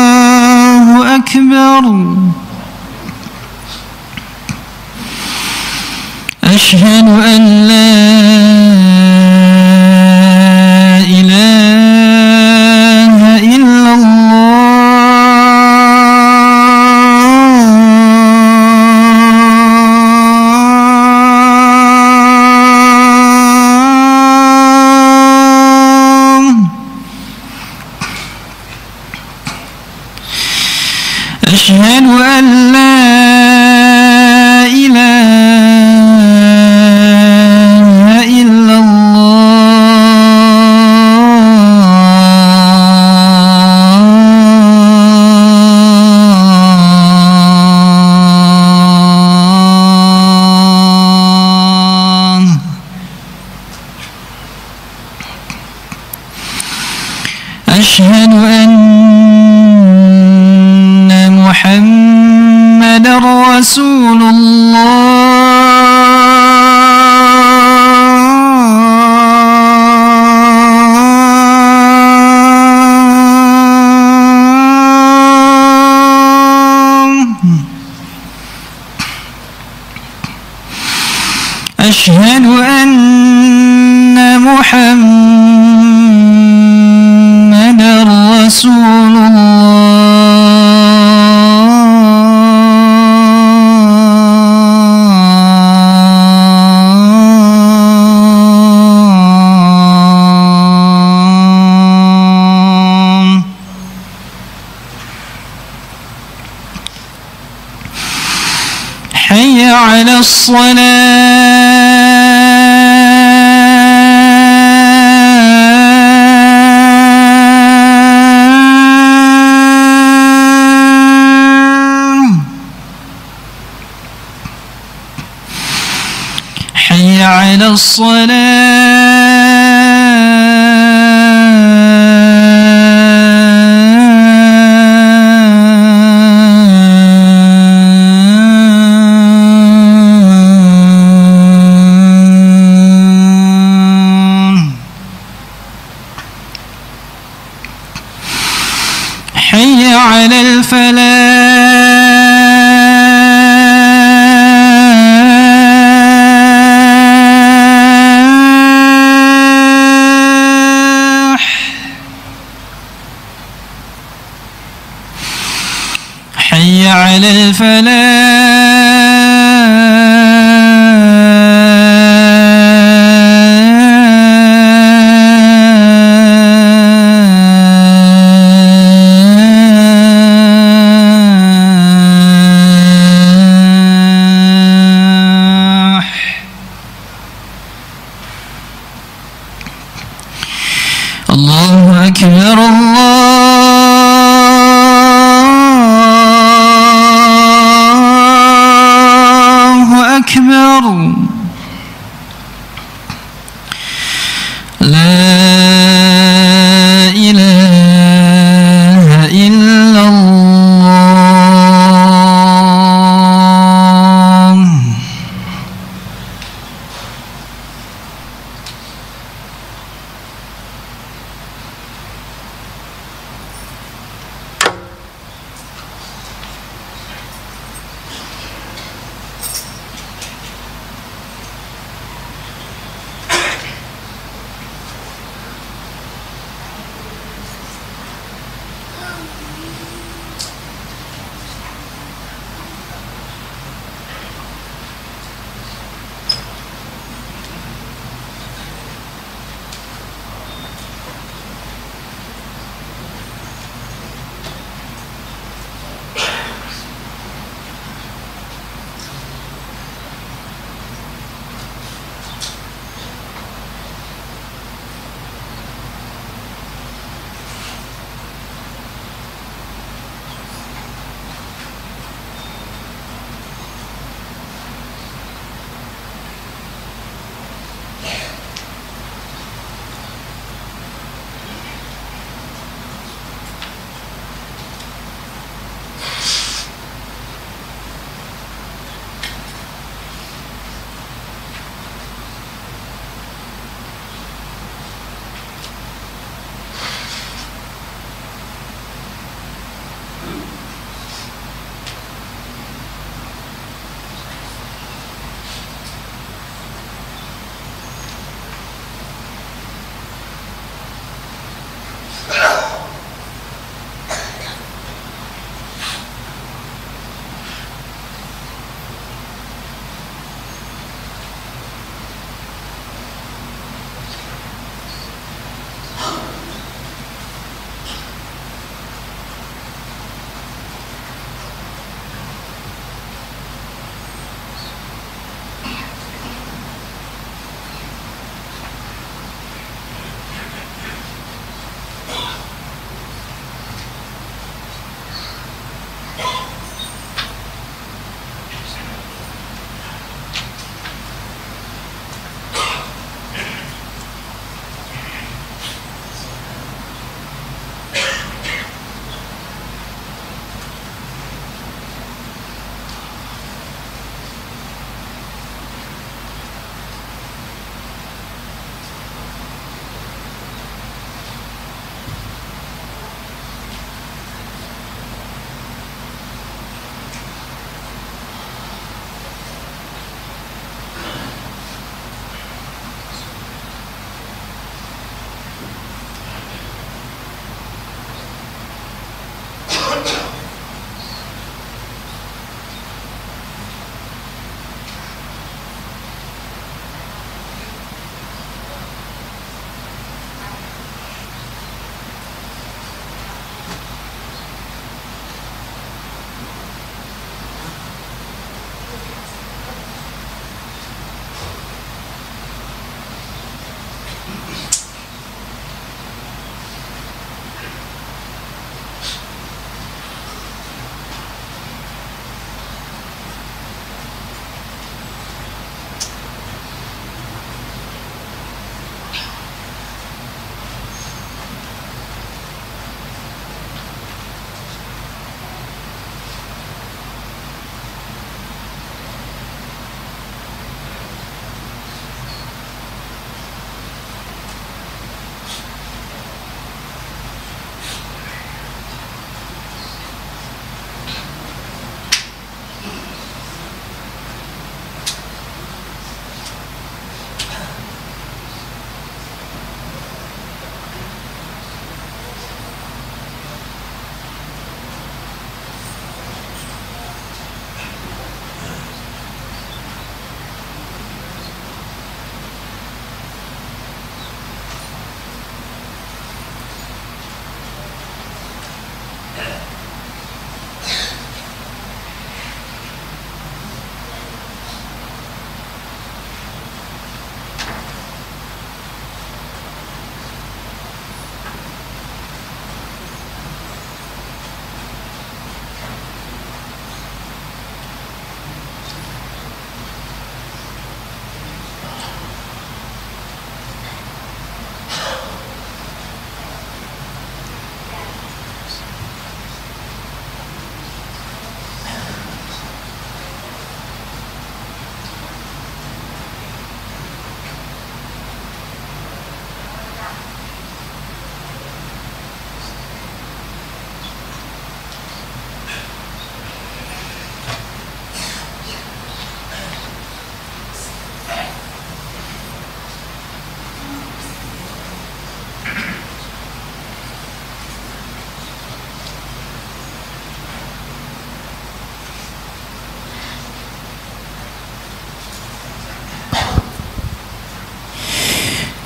B: الله أكبر أشهد أن لا إله إلا الله أشهد أن لا أشهد أن محمدًا رسول الله أشهد أن محمدا رسول الله. حي على الصلاة. حي على الصلاة. حي على الفلاح. حي على الفلاح. الله أكبر الله أكبر. لا إله إلا الله.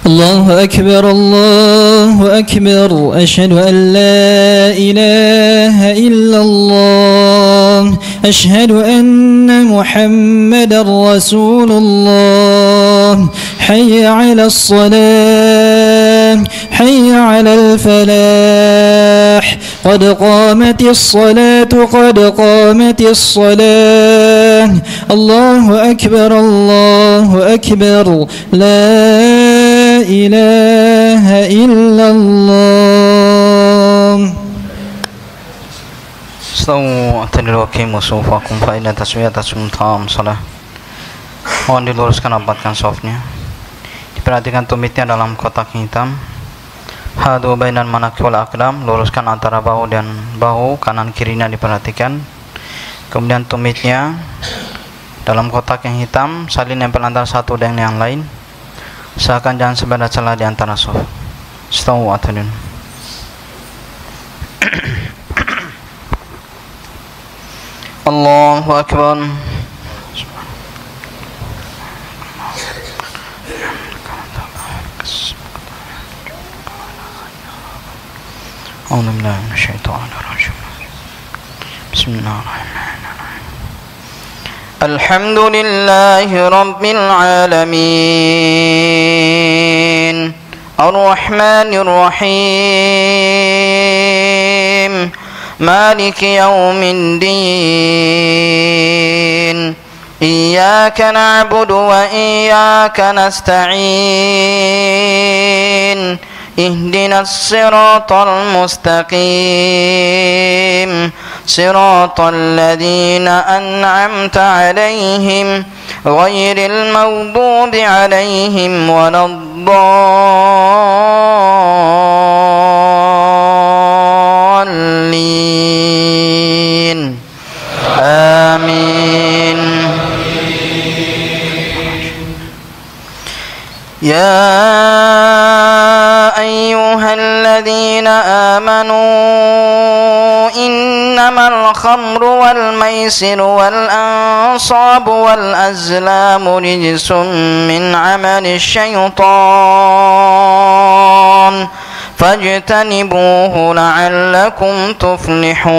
B: الله أكبر الله أكبر أشهد أن لا إله إلا الله أشهد أن محمدا رسول الله حي على الصلاة حي على الفلاح قد قامت الصلاة قد قامت الصلاة الله أكبر لا إله إلا الله.
C: Stawu atadil waqimu sufakum fa inna taswiyatakum tam salah. Mohon diluruskan rapatkan softnya. Diperhatikan tumitnya dalam kotak hitam. Hadu bainan manaki wal aqdam, luruskan antara bahu dan bahu, kanan kirinya diperhatikan. Kemudian tumitnya dalam kotak yang hitam, salin nempel antara satu dan yang lain. Usahakan jangan sebentar celah di antara soft. Stawu atadil. Allahu Akbar. أعوذ بالله من الشيطان الرجيم بسم الله الرحمن الرحيم الحمد لله رب العالمين الرحمن الرحيم مالك يوم الدين إياك نعبد وإياك نستعين اهدنا الصراط المستقيم صراط الذين أنعمت عليهم غير المغضوب عليهم ولا الضالين آمين. يا أيها الذين آمنوا إنما الخمر والميسر والأنصاب والأزلام رجس من عمل الشيطان فاجتنبوه لعلكم تفلحون.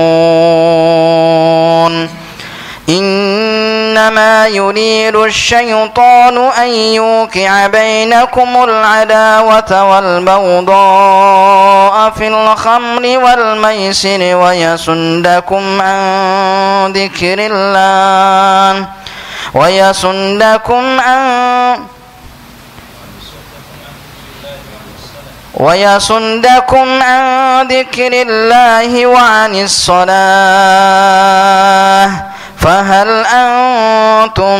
C: إنما يريد الشيطان أن يوقع بينكم العداوة والبغضاء في الخمر والميسر ويصدكم عن ذكر الله ويصدكم عن ذكر الله وعن الصلاة فهل أنتم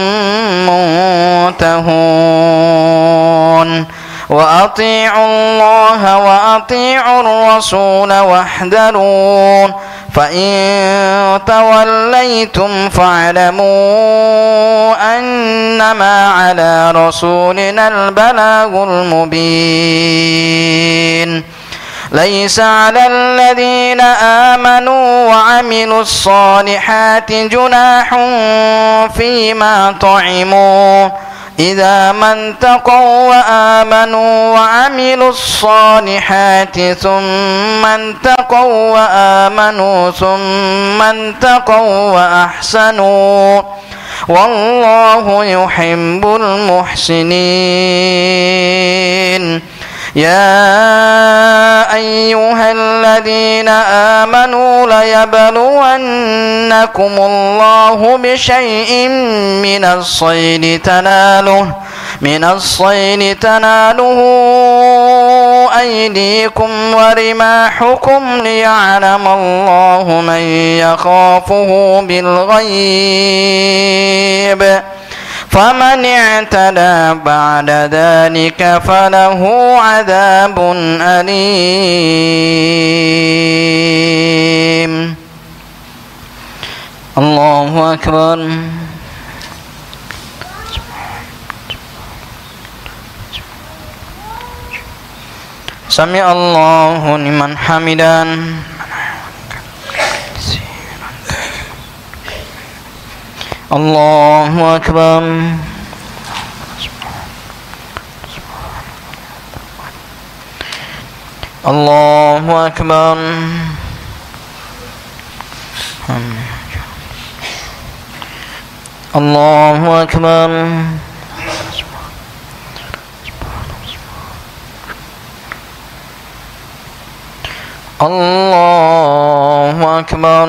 C: منتهون. وأطيعوا الله وأطيعوا الرسول واحذروا فإن توليتم فاعلموا أنما على رسولنا البلاغ المبين. ليس على الذين آمنوا وعملوا الصالحات جناح فيما طعموا إذا ما اتقوا وآمنوا وعملوا الصالحات ثم اتقوا وآمنوا ثم اتقوا وأحسنوا والله يحب المحسنين. يا أيها الذين آمنوا ليبلونكم الله بشيء من الصيد تناله أيديكم ورماحكم ليعلم الله من يخافه بالغيب فمن اعتدى بعد ذلك فله عذاب أليم. الله أكبر. سمع الله لمن حمده. الله أكبر. Allahu Akbar. Allahu Akbar. Allahu Akbar.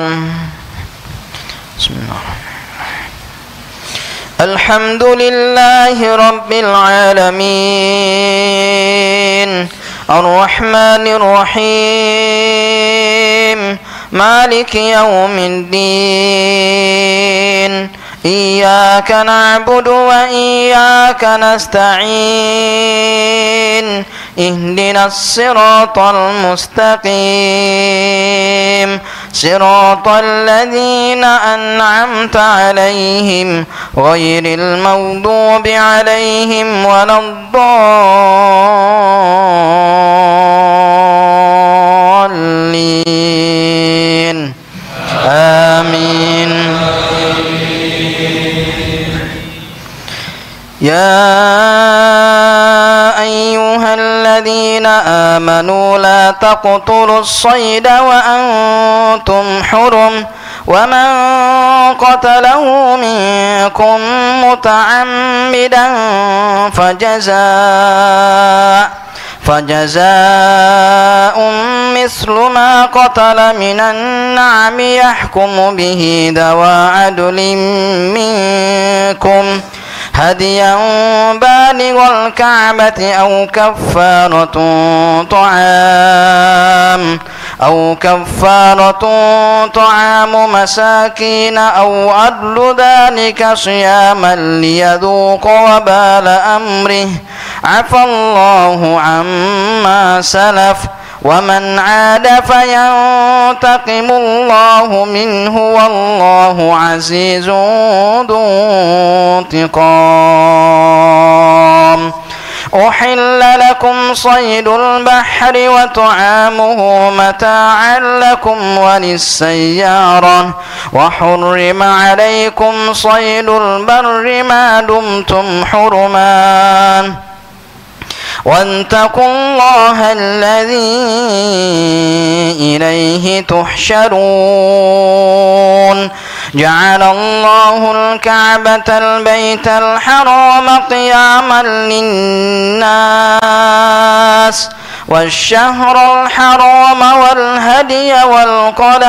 C: Alhamdulillahi Rabbil Alamin, Ar-Rahmanir Rahim, Maliki Yawmiddin, Iyyaka na'budu wa iyyaka nasta'in, Ihdinas siratal mustaqim, siratal ladzina an'amta 'alaihim ghairil maghdubi 'alaihim waladdallin. Amin. Ya ayyuhalladzina amanu la taqtulus sayda wa antum hurum wa man qatalahu minkum muta'ammidan fajaza'un mislu ma qatala minan na'ami yahkumu bihi dawa adlin minkum hadiyan balighal ka'bati aw kaffaratun ta'amu masakin aw adlu dhalika siyaman liyadhuqa wabala amrih afallahu amma salaf وَمَنْ عَادَ فَيَنْتَقِمُ اللَّهُ مِنْهُ وَاللَّهُ عَزِيزٌ ذُو انتقام. أحل لكم صيد البحر وطعامه متاعا لكم وللسيارة وحرم عليكم صيد البر ما دمتم حرما واتقوا الله الذي إليه تحشرون. جعل الله الكعبة البيت الحرام قياما للناس والشهر الحرام والهدي والقلائد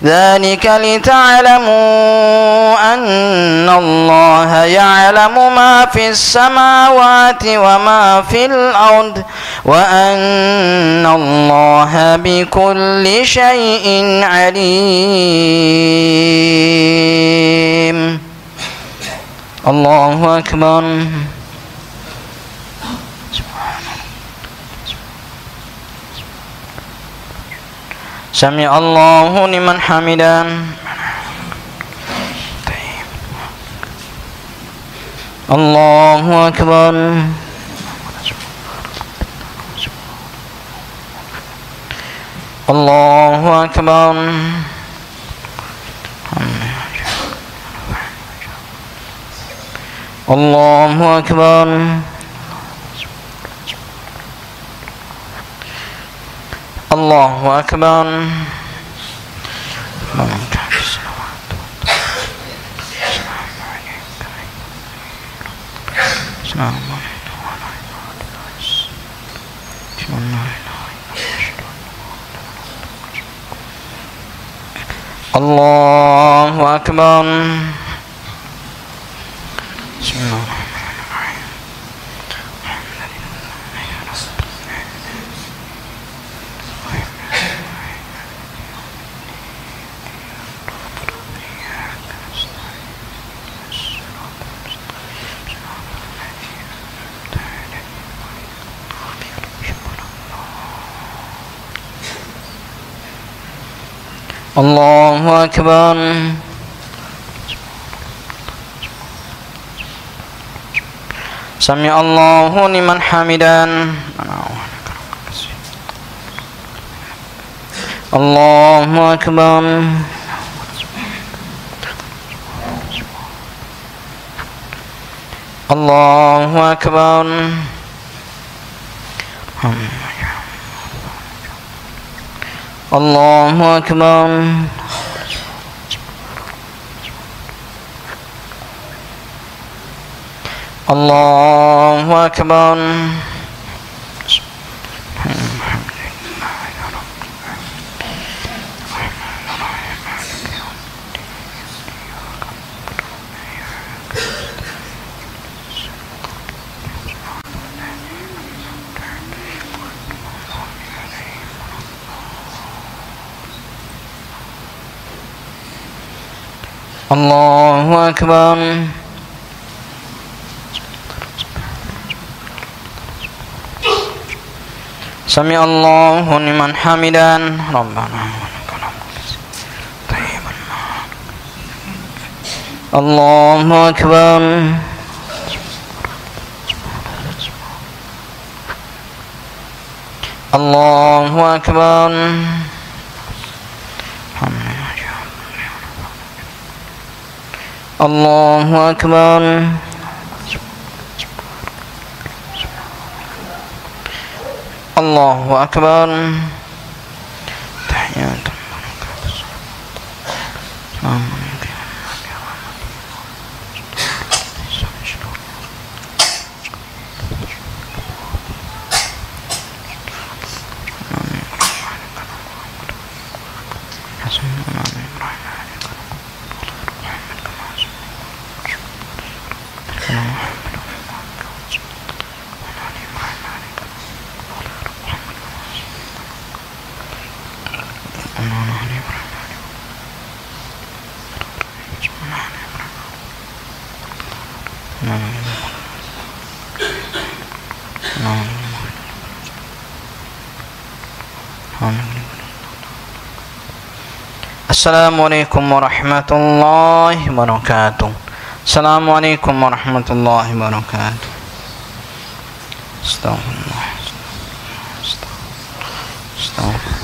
C: ذلك لتعلموا أن الله يعلم ما في السماوات وما في الأرض وأن الله بكل شيء عليم. الله أكبر. سمع الله لمن حمده. الله أكبر. الله أكبر. الله أكبر. الله أكبر. الله أكبر. الله أكبر. سمع الله لمن حمده. الله أكبر. الله أكبر. Allahu Akbar. Allahu Akbar. Allahu Akbar. Sami Allahu liman hamidan. Rabbana Allahu Akbar. Allahu Akbar. Allahu Akbar. Allahu Akbar. Tahiyatun Assalamualaikum warahmatullahi wabarakatuh. Assalamualaikum warahmatullahi wabarakatuh. Astagfirullah. Astagfirullah.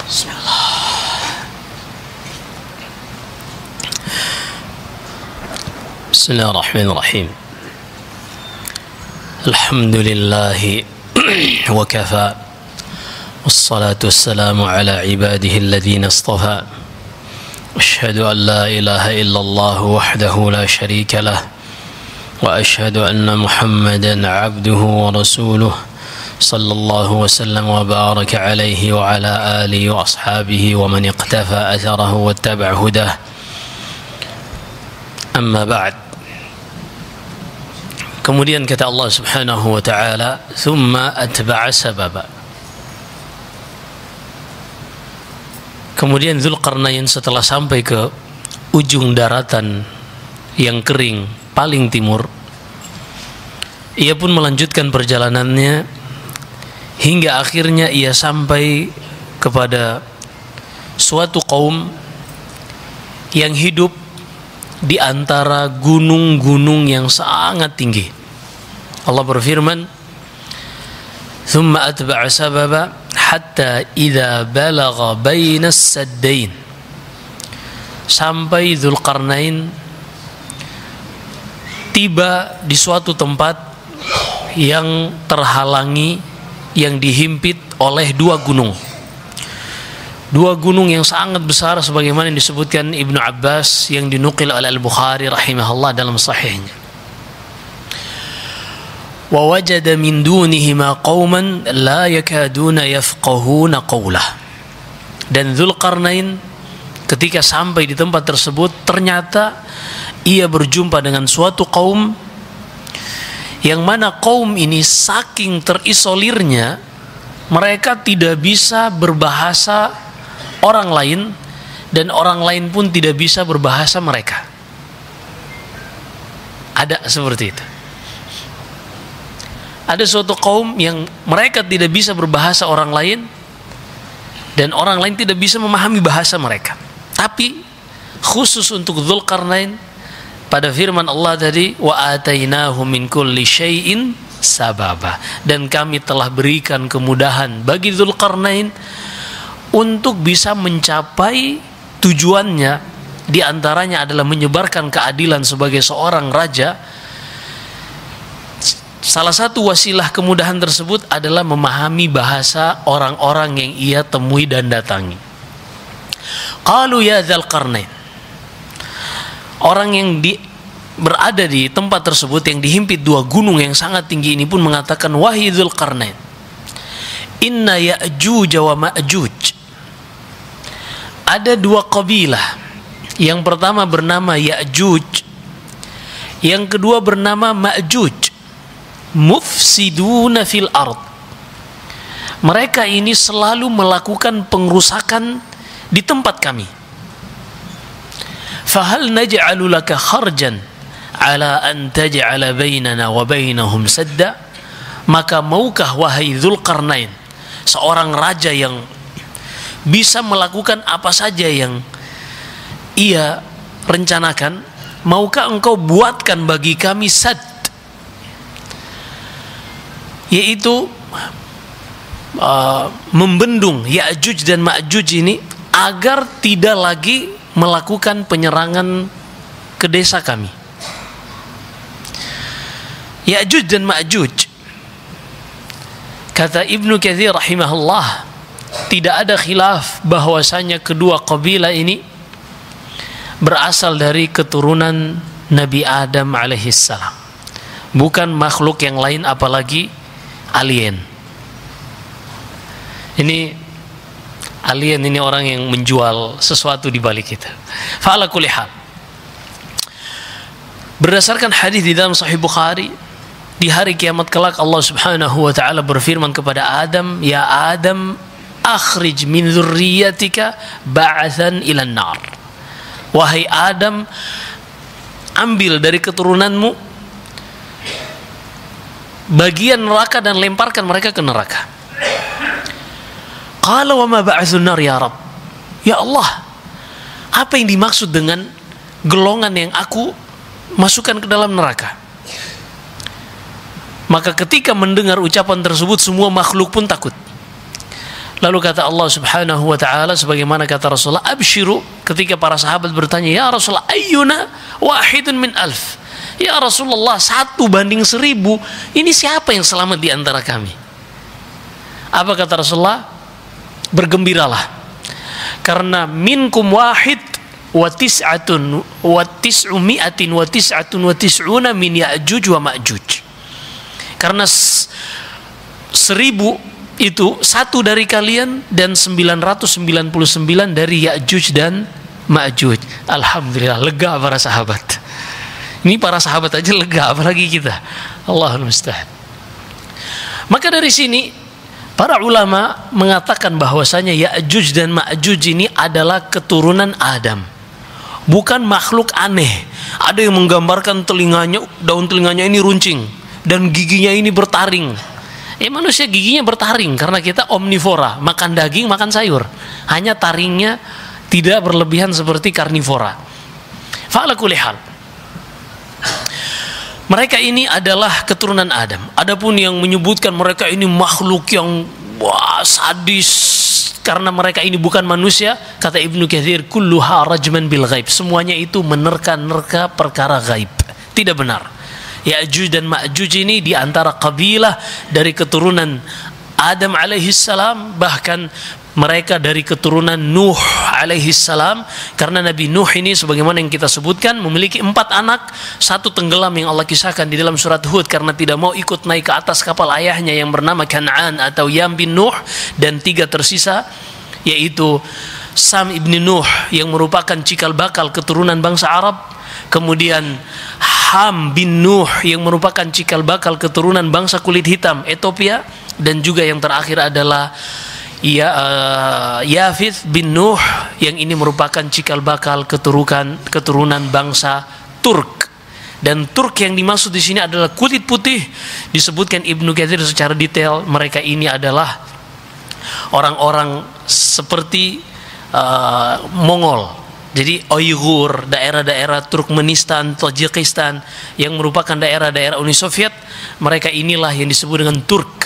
A: Bismillahirrahmanirrahim. Alhamdulillah wa kafa. Wassalatu wassalamu ala ibadihi alladhina istafa. Ashhadu an la ilaha illallah wahdahu la sharika lah. Wa ashhadu anna Muhammadan abduhu wa rasuluh. Sallallahu wasallam wa baraka alaihi wa ala alihi wa ashabihi wa man iqtafa atharahu wa tabi'a hudah. Amma ba'd. Kemudian kata Allah Subhanahu wa taala, "Tsumma atba'a sababa." Kemudian Dzulqarnain setelah sampai ke ujung daratan yang kering paling timur, ia pun melanjutkan perjalanannya hingga akhirnya ia sampai kepada suatu kaum yang hidup di antara gunung-gunung yang sangat tinggi. Allah berfirman, "Tsumma atba'a sababa hatta idza balagha bainas saddain." Sampai Dzulqarnain tiba di suatu tempat yang terhalangi, yang dihimpit oleh dua gunung yang sangat besar, sebagaimana yang disebutkan Ibnu Abbas yang dinukil oleh Al-Bukhari rahimahullah dalam sahihnya. Wa wajada min dunihima qauman la yakaduna yafqahuna qawlah. Dan Dzulqarnain ketika sampai di tempat tersebut, ternyata ia berjumpa dengan suatu kaum yang mana kaum ini saking terisolirnya mereka tidak bisa berbahasa orang lain, dan orang lain pun tidak bisa berbahasa mereka. Ada seperti itu. Ada suatu kaum yang mereka tidak bisa berbahasa orang lain, dan orang lain tidak bisa memahami bahasa mereka. Tapi khusus untuk Dzulqarnain, pada firman Allah tadi, wa atainahu min kulli syai'in sababa, dan kami telah berikan kemudahan bagi Dzulqarnain untuk bisa mencapai tujuannya. Di antaranya adalah menyebarkan keadilan sebagai seorang raja. Salah satu wasilah kemudahan tersebut adalah memahami bahasa orang-orang yang ia temui dan datangi. Qalu ya Dzulqarnain. Orang yang berada di tempat tersebut yang dihimpit dua gunung yang sangat tinggi ini pun mengatakan, wahai Dzulqarnain, inna Ya'juj wa Ma'juj. Ada dua kabilah. Yang pertama bernama Ya'juj, yang kedua bernama Ma'juj. Mufsiduna fil ard. Mereka ini selalu melakukan pengrusakan di tempat kami. Fahal naj'alu laka kharjan ala an taj'ala bainana wa bainahum sadda? Maka maukah wahai Dzulqarnain, seorang raja yang bisa melakukan apa saja yang ia rencanakan, maukah engkau buatkan bagi kami sad, yaitu membendung Ya'juj dan Ma'juj ini agar tidak lagi melakukan penyerangan ke desa kami. Ya'juj dan Ma'juj, kata Ibnu Katsir rahimahullah, tidak ada khilaf bahwasanya kedua kabilah ini berasal dari keturunan Nabi Adam alaihissalam, bukan makhluk yang lain apalagi alien. Ini alien, ini orang yang menjual sesuatu di balik kita. Fa'ala kulli hal, berdasarkan hadis di dalam Sahih Bukhari, di hari kiamat kelak Allah Subhanahu wa taala berfirman kepada Adam, ya Adam, akhrij min dzurriyyatika ba'atsan ilan nar. Wahai Adam, ambil dari keturunanmu bagian neraka dan lemparkan mereka ke neraka. Qala wa ma ba'atsun nar ya Rabb? Ya Allah, apa yang dimaksud dengan gelongan yang aku masukkan ke dalam neraka? Maka ketika mendengar ucapan tersebut, semua makhluk pun takut. Lalu kata Allah Subhanahu wa taala sebagaimana kata Rasulullah, absyiru, ketika para sahabat bertanya, ya Rasulullah, ayyuna wahidun min alf? Ya Rasulullah, 1 banding 1000, ini siapa yang selamat di antara kami? Apa kata Rasulullah? Bergembiralah, karena minkum wahid wa tis'atun wa tis'umi'atin wa tis'atun wa tis'una min Ya'juj wa Ma'juj. Karena 1000 itu 1 dari kalian dan 999 dari Ya'juj dan Ma'juj. Alhamdulillah, lega para sahabat. Ini para sahabat aja lega, apalagi kita. Allahul musta'an. Maka dari sini para ulama mengatakan bahwasanya Ya'juj dan Ma'juj ini adalah keturunan Adam, bukan makhluk aneh. Ada yang menggambarkan telinganya, daun telinganya ini runcing dan giginya ini bertaring. Manusia giginya bertaring karena kita omnivora, makan daging, makan sayur. Hanya taringnya tidak berlebihan seperti karnivora. Fa'ala kulli hal, mereka ini adalah keturunan Adam. Adapun yang menyebutkan mereka ini makhluk yang sadis karena mereka ini bukan manusia, kata Ibnu Katsir, kulluha rajman bil ghaib. Semuanya itu menerka-nerka perkara gaib. Tidak benar. Ya'juj dan Ma'juj ini di antara kabilah dari keturunan Adam alaihissalam, bahkan mereka dari keturunan Nuh alaihissalam, karena Nabi Nuh ini sebagaimana yang kita sebutkan memiliki 4 anak, 1 tenggelam yang Allah kisahkan di dalam surat Hud karena tidak mau ikut naik ke atas kapal ayahnya yang bernama Kan'an atau Yam bin Nuh, dan 3 tersisa yaitu Sam ibn Nuh yang merupakan cikal bakal keturunan bangsa Arab, kemudian Ham bin Nuh yang merupakan cikal bakal keturunan bangsa kulit hitam Ethiopia, dan juga yang terakhir adalah Yafith bin Nuh yang ini merupakan cikal bakal keturunan bangsa Turk. Dan Turk yang dimaksud di sini adalah kulit putih. Disebutkan Ibnu Katsir secara detail, mereka ini adalah orang-orang seperti Mongol. Jadi Uighur, daerah-daerah Turkmenistan, Tajikistan yang merupakan daerah-daerah Uni Soviet, mereka inilah yang disebut dengan Turk.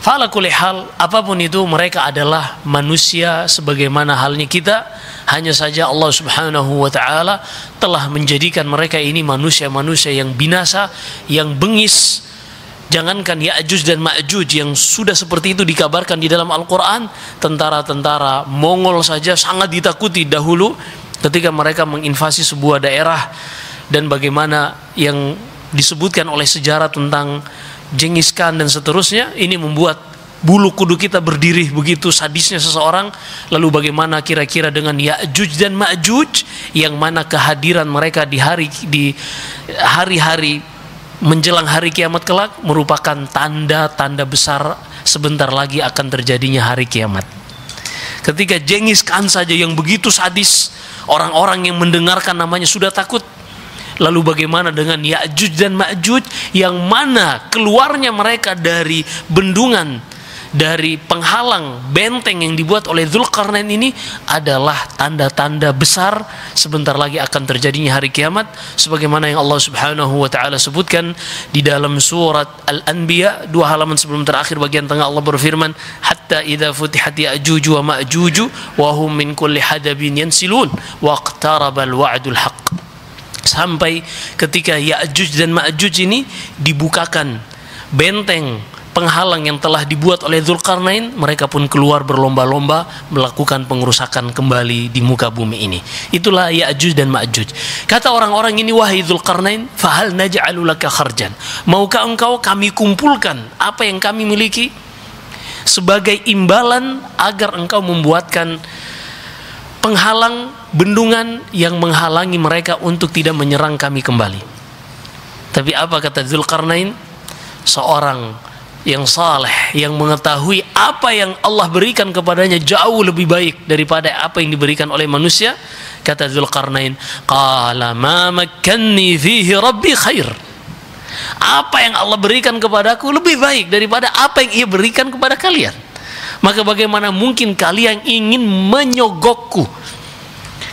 A: Fa'ala kulli hal, apapun itu mereka adalah manusia sebagaimana halnya kita. Hanya saja Allah Subhanahu wa taala telah menjadikan mereka ini manusia-manusia yang binasa, yang bengis. Jangankan Ya'juj dan Ma'juj yang sudah seperti itu dikabarkan di dalam Al-Quran, tentara-tentara Mongol saja sangat ditakuti dahulu ketika mereka menginvasi sebuah daerah, dan bagaimana yang disebutkan oleh sejarah tentang Genghis Khan dan seterusnya, ini membuat bulu kuduk kita berdiri, begitu sadisnya seseorang. Lalu bagaimana kira-kira dengan Ya'juj dan Ma'juj, yang mana kehadiran mereka di hari-hari menjelang hari kiamat kelak merupakan tanda-tanda besar sebentar lagi akan terjadinya hari kiamat. Ketika Genghis Khan saja yang begitu sadis, orang-orang yang mendengarkan namanya sudah takut. Lalu bagaimana dengan Ya'juj dan Ma'juj yang mana keluarnya mereka dari bendungan, dari penghalang benteng yang dibuat oleh Dzulqarnain ini adalah tanda-tanda besar sebentar lagi akan terjadinya hari kiamat, sebagaimana yang Allah Subhanahu wa taala sebutkan di dalam surat Al-Anbiya 2 halaman sebelum terakhir bagian tengah. Allah berfirman, hatta idza futihat Ya'juj wa Ma'juj wa hum min kulli hadabin yansilun waqtarabal wa'dul haqq. Sampai ketika Ya'juj dan Ma'juj ini dibukakan benteng penghalang yang telah dibuat oleh Dzulqarnain, mereka pun keluar berlomba-lomba melakukan pengerusakan kembali di muka bumi ini. Itulah Ya'juj dan Ma'juj. Kata orang-orang ini, wahai Dzulqarnain, fahal naj'alu laka kharjan, maukah engkau kami kumpulkan apa yang kami miliki sebagai imbalan agar engkau membuatkan penghalang bendungan yang menghalangi mereka untuk tidak menyerang kami kembali. Tapi apa kata Dzulqarnain? Seorang yang saleh, yang mengetahui apa yang Allah berikan kepadanya jauh lebih baik daripada apa yang diberikan oleh manusia. Kata Dzulqarnain, qala ma makkanni fihi rabbi khair. Apa yang Allah berikan kepadaku lebih baik daripada apa yang Ia berikan kepada kalian. Maka bagaimana mungkin kalian ingin menyogokku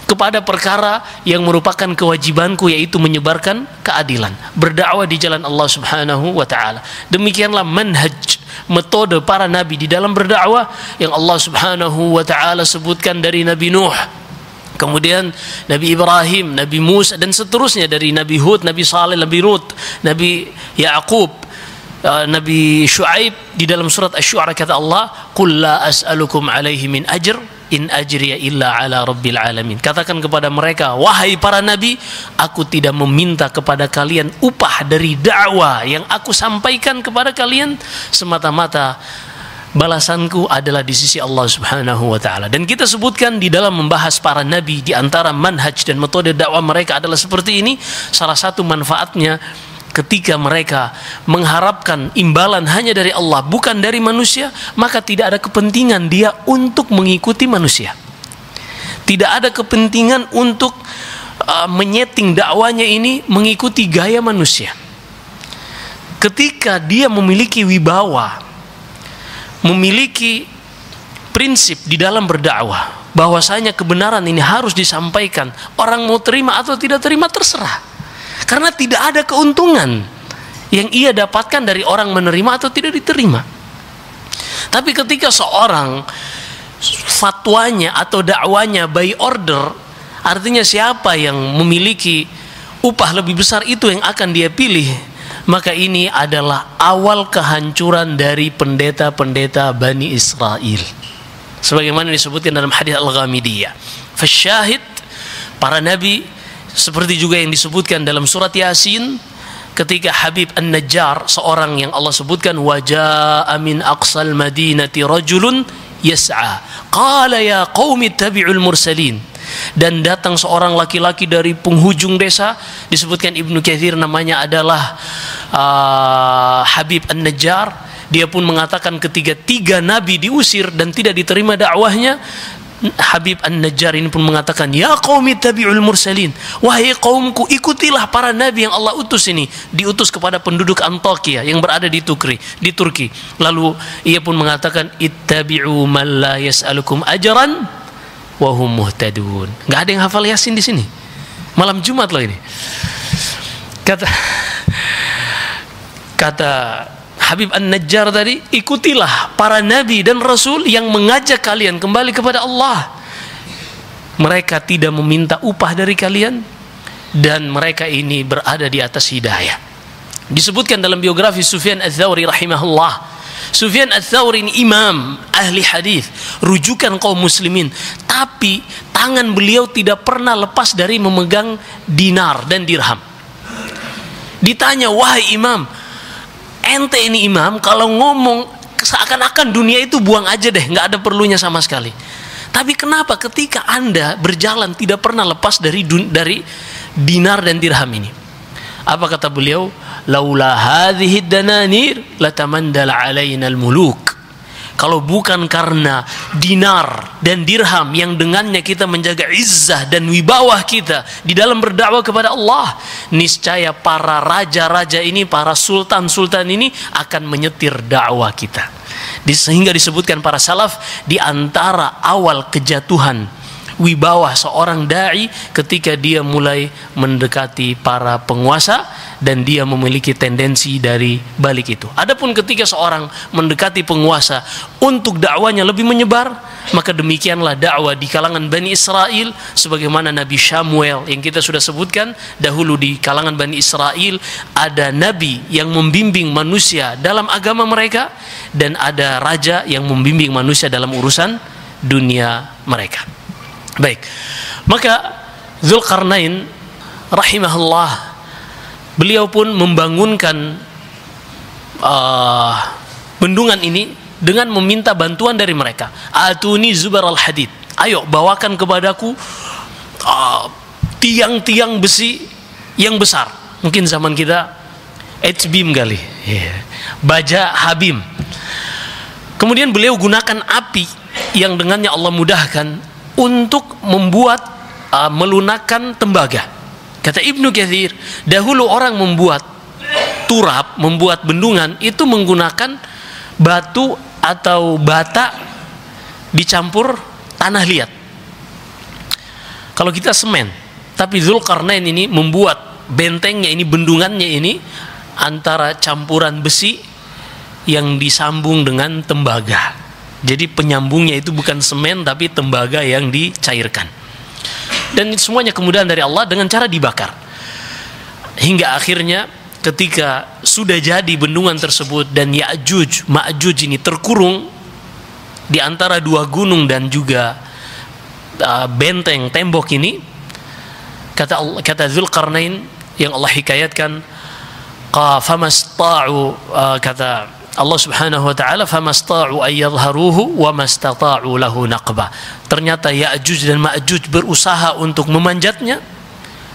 A: kepada perkara yang merupakan kewajibanku, yaitu menyebarkan keadilan, berdakwah di jalan Allah Subhanahu wa taala. Demikianlah manhaj metode para nabi di dalam berdakwah yang Allah Subhanahu wa taala sebutkan dari Nabi Nuh, kemudian Nabi Ibrahim, Nabi Musa, dan seterusnya, dari Nabi Hud, Nabi Saleh, Nabi Lut, Nabi Yaqub, Nabi Shu'aib. Di dalam surat Asy-Syu'ara kata Allah, "Qul la as'alukum alaihi min ajr in ajriya illa ala rabbil alamin." Katakan kepada mereka, wahai para nabi, aku tidak meminta kepada kalian upah dari dakwah yang aku sampaikan kepada kalian, semata-mata balasanku adalah di sisi Allah Subhanahu wa taala. Dan kita sebutkan di dalam membahas para nabi, di antara manhaj dan metode dakwah mereka adalah seperti ini. Salah satu manfaatnya, ketika mereka mengharapkan imbalan hanya dari Allah, bukan dari manusia, maka tidak ada kepentingan dia untuk mengikuti manusia. Tidak ada kepentingan untuk menyeting dakwanya ini mengikuti gaya manusia. Ketika dia memiliki wibawa, memiliki prinsip di dalam berdakwah, bahwasanya kebenaran ini harus disampaikan, orang mau terima atau tidak terima terserah. Karena tidak ada keuntungan yang ia dapatkan dari orang menerima atau tidak diterima. Tapi ketika seorang fatwanya atau dakwanya by order, artinya siapa yang memiliki upah lebih besar itu yang akan dia pilih, maka ini adalah awal kehancuran dari pendeta-pendeta Bani Israel. Sebagaimana disebutkan dalam hadis Al-Ghamidiyah. Fasyahid, para nabi, seperti juga yang disebutkan dalam surat Yasin, ketika Habib An-Najjar, seorang yang Allah sebutkan, waja'a min aqsal madinati rajulun yas'a qala ya qaumi ittabi'ul mursalin, dan datang seorang laki-laki dari penghujung desa, disebutkan Ibnu Katsir namanya adalah Habib An-Najjar. Dia pun mengatakan ketika 3 nabi diusir dan tidak diterima dakwahnya, Habib An-Najjar ini pun mengatakan, ya qaumi tabi'ul mursalin, wahai kaumku ikutilah para nabi yang Allah utus ini. Diutus kepada penduduk Antakia yang berada di Turki. Lalu ia pun mengatakan, ittabi'u man la yas'alukum ajran wa hum muhtadun. Enggak ada yang hafal Yasin di sini. Malam Jumat loh ini. Kata Habib An-Najjar tadi, ikutilah para nabi dan rasul yang mengajak kalian kembali kepada Allah. Mereka tidak meminta upah dari kalian dan mereka ini berada di atas hidayah. Disebutkan dalam biografi Sufyan Ats-Tsauri rahimahullah. Sufyan Ats-Tsauri ini imam ahli hadis, rujukan kaum muslimin, tapi tangan beliau tidak pernah lepas dari memegang dinar dan dirham. Ditanya, wahai imam, ente ini imam, kalau ngomong seakan-akan dunia itu buang aja deh, nggak ada perlunya sama sekali. Tapi kenapa ketika anda berjalan tidak pernah lepas dari dinar dan dirham ini? Apa kata beliau? Laula hadhihi dananir latamandala alaina al-muluk. Kalau bukan karena dinar dan dirham yang dengannya kita menjaga izzah dan wibawah kita di dalam berdakwah kepada Allah, niscaya para raja-raja ini, para sultan-sultan ini akan menyetir dakwah kita. Sehingga disebutkan para salaf, di antara awal kejatuhan wibawah seorang dai ketika dia mulai mendekati para penguasa dan dia memiliki tendensi dari balik itu. Adapun ketika seorang mendekati penguasa untuk dakwanya lebih menyebar, maka demikianlah dakwah di kalangan Bani Israel, sebagaimana Nabi Samuel yang kita sudah sebutkan dahulu. Di kalangan Bani Israel ada nabi yang membimbing manusia dalam agama mereka dan ada raja yang membimbing manusia dalam urusan dunia mereka. Baik, maka Dzulqarnain rahimahullah, beliau pun membangunkan bendungan ini dengan meminta bantuan dari mereka. Atuni zubar al-hadid, ayo bawakan kepadaku tiang-tiang besi yang besar. Mungkin zaman kita H-beam kali, baja habim. Kemudian beliau gunakan api yang dengannya Allah mudahkan untuk membuat melunakkan tembaga. Kata Ibnu Katsir, dahulu orang membuat turap, membuat bendungan itu menggunakan batu atau bata dicampur tanah liat. Kalau kita semen, tapi Dzulqarnain ini membuat bentengnya ini, bendungannya ini antara campuran besi yang disambung dengan tembaga. Jadi penyambungnya itu bukan semen tapi tembaga yang dicairkan. Dan semuanya kemudahan dari Allah dengan cara dibakar. Hingga akhirnya ketika sudah jadi bendungan tersebut dan Ya'juj Ma'juj ini terkurung di antara dua gunung dan juga benteng tembok ini, kata Dzulqarnain yang Allah hikayatkan, kata Allah Subhanahu wa taala, famasta'u ay yadhharuhu wa mastata'u lahu naqba. Ternyata Ya'juj dan Ma'juj berusaha untuk memanjatnya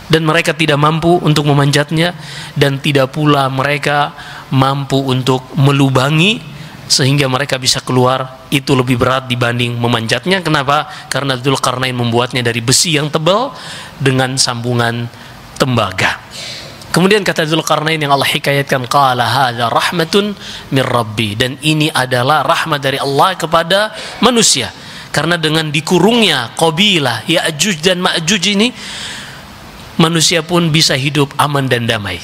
A: dan mereka tidak mampu untuk memanjatnya, dan tidak pula mereka mampu untuk melubangi sehingga mereka bisa keluar. Itu lebih berat dibanding memanjatnya. Kenapa? Karena Dzulqarnain membuatnya dari besi yang tebal dengan sambungan tembaga. Kemudian kata Dzulqarnain yang Allah hikayatkan, qala hadza rahmatun min rabbi, dan ini adalah rahmat dari Allah kepada manusia. Karena dengan dikurungnya qabilah Ya'juj dan Ma'juj ini, manusia pun bisa hidup aman dan damai.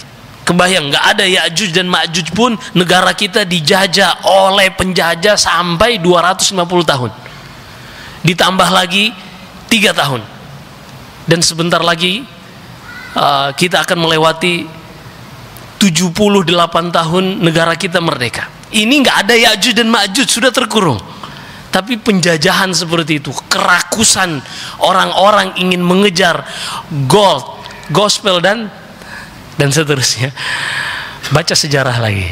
A: Kebayang, nggak ada Ya'juj dan Ma'juj pun negara kita dijajah oleh penjajah sampai 250 tahun. Ditambah lagi 3 tahun. Dan sebentar lagi kita akan melewati 78 tahun negara kita merdeka. Ini nggak ada Ya'juj dan Ma'juj, sudah terkurung. Tapi penjajahan seperti itu, kerakusan orang-orang ingin mengejar gold, gospel dan seterusnya. Baca sejarah lagi,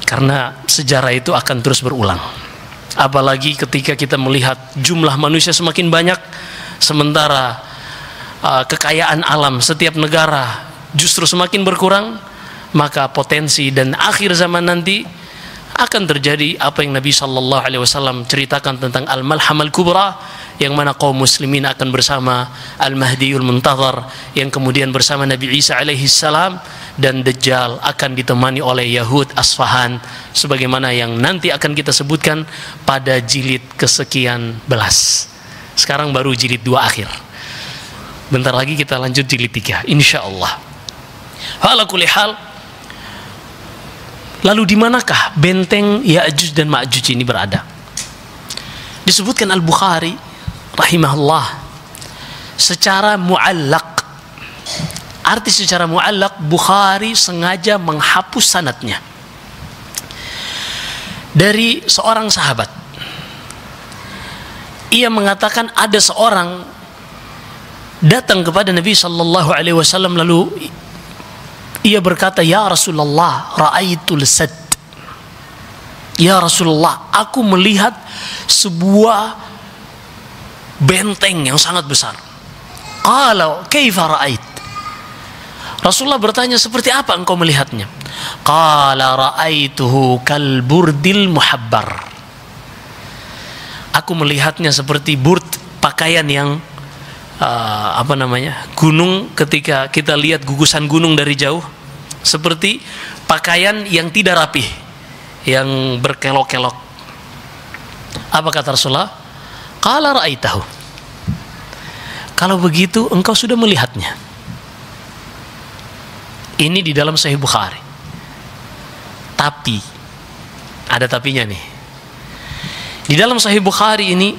A: karena sejarah itu akan terus berulang. Apalagi ketika kita melihat jumlah manusia semakin banyak, sementara kekayaan alam setiap negara justru semakin berkurang, maka potensi dan akhir zaman nanti akan terjadi apa yang Nabi SAW ceritakan tentang Al-Malham Al-Kubra, yang mana kaum muslimin akan bersama Al-Mahdiul Muntazar, yang kemudian bersama Nabi Isa alaihi salam, dan Dajjal akan ditemani oleh Yahud Asfahan, sebagaimana yang nanti akan kita sebutkan pada jilid kesekian belas. Sekarang baru jilid 2 akhir. Bentar lagi kita lanjut jilid 3 insyaallah. Ala kulli hal, lalu di manakah benteng Ya'juj dan Ma'juj ini berada? Disebutkan Al-Bukhari rahimahullah secara mu'allaq. Arti secara mu'allaq, Bukhari sengaja menghapus sanadnya dari seorang sahabat. Ia mengatakan ada seorang datang kepada Nabi sallallahu alaihi wasallam, lalu ia berkata, "Ya Rasulullah, ra'aitul sad." Ya Rasulullah, aku melihat sebuah benteng yang sangat besar. Qala, "Kaifa ra'ait?" Rasulullah bertanya, "Seperti apa engkau melihatnya?" Qala, "Ra'aituhu kal burdil muhabbar." Aku melihatnya seperti burd, pakaian yang gunung, ketika kita lihat gugusan gunung dari jauh, seperti pakaian yang tidak rapih, yang berkelok-kelok. Apa kata Rasulullah? Qala ra'aitahu. Kalau begitu engkau sudah melihatnya. Ini di dalam Sahih Bukhari. Tapi ada tapinya nih. Di dalam Sahih Bukhari ini,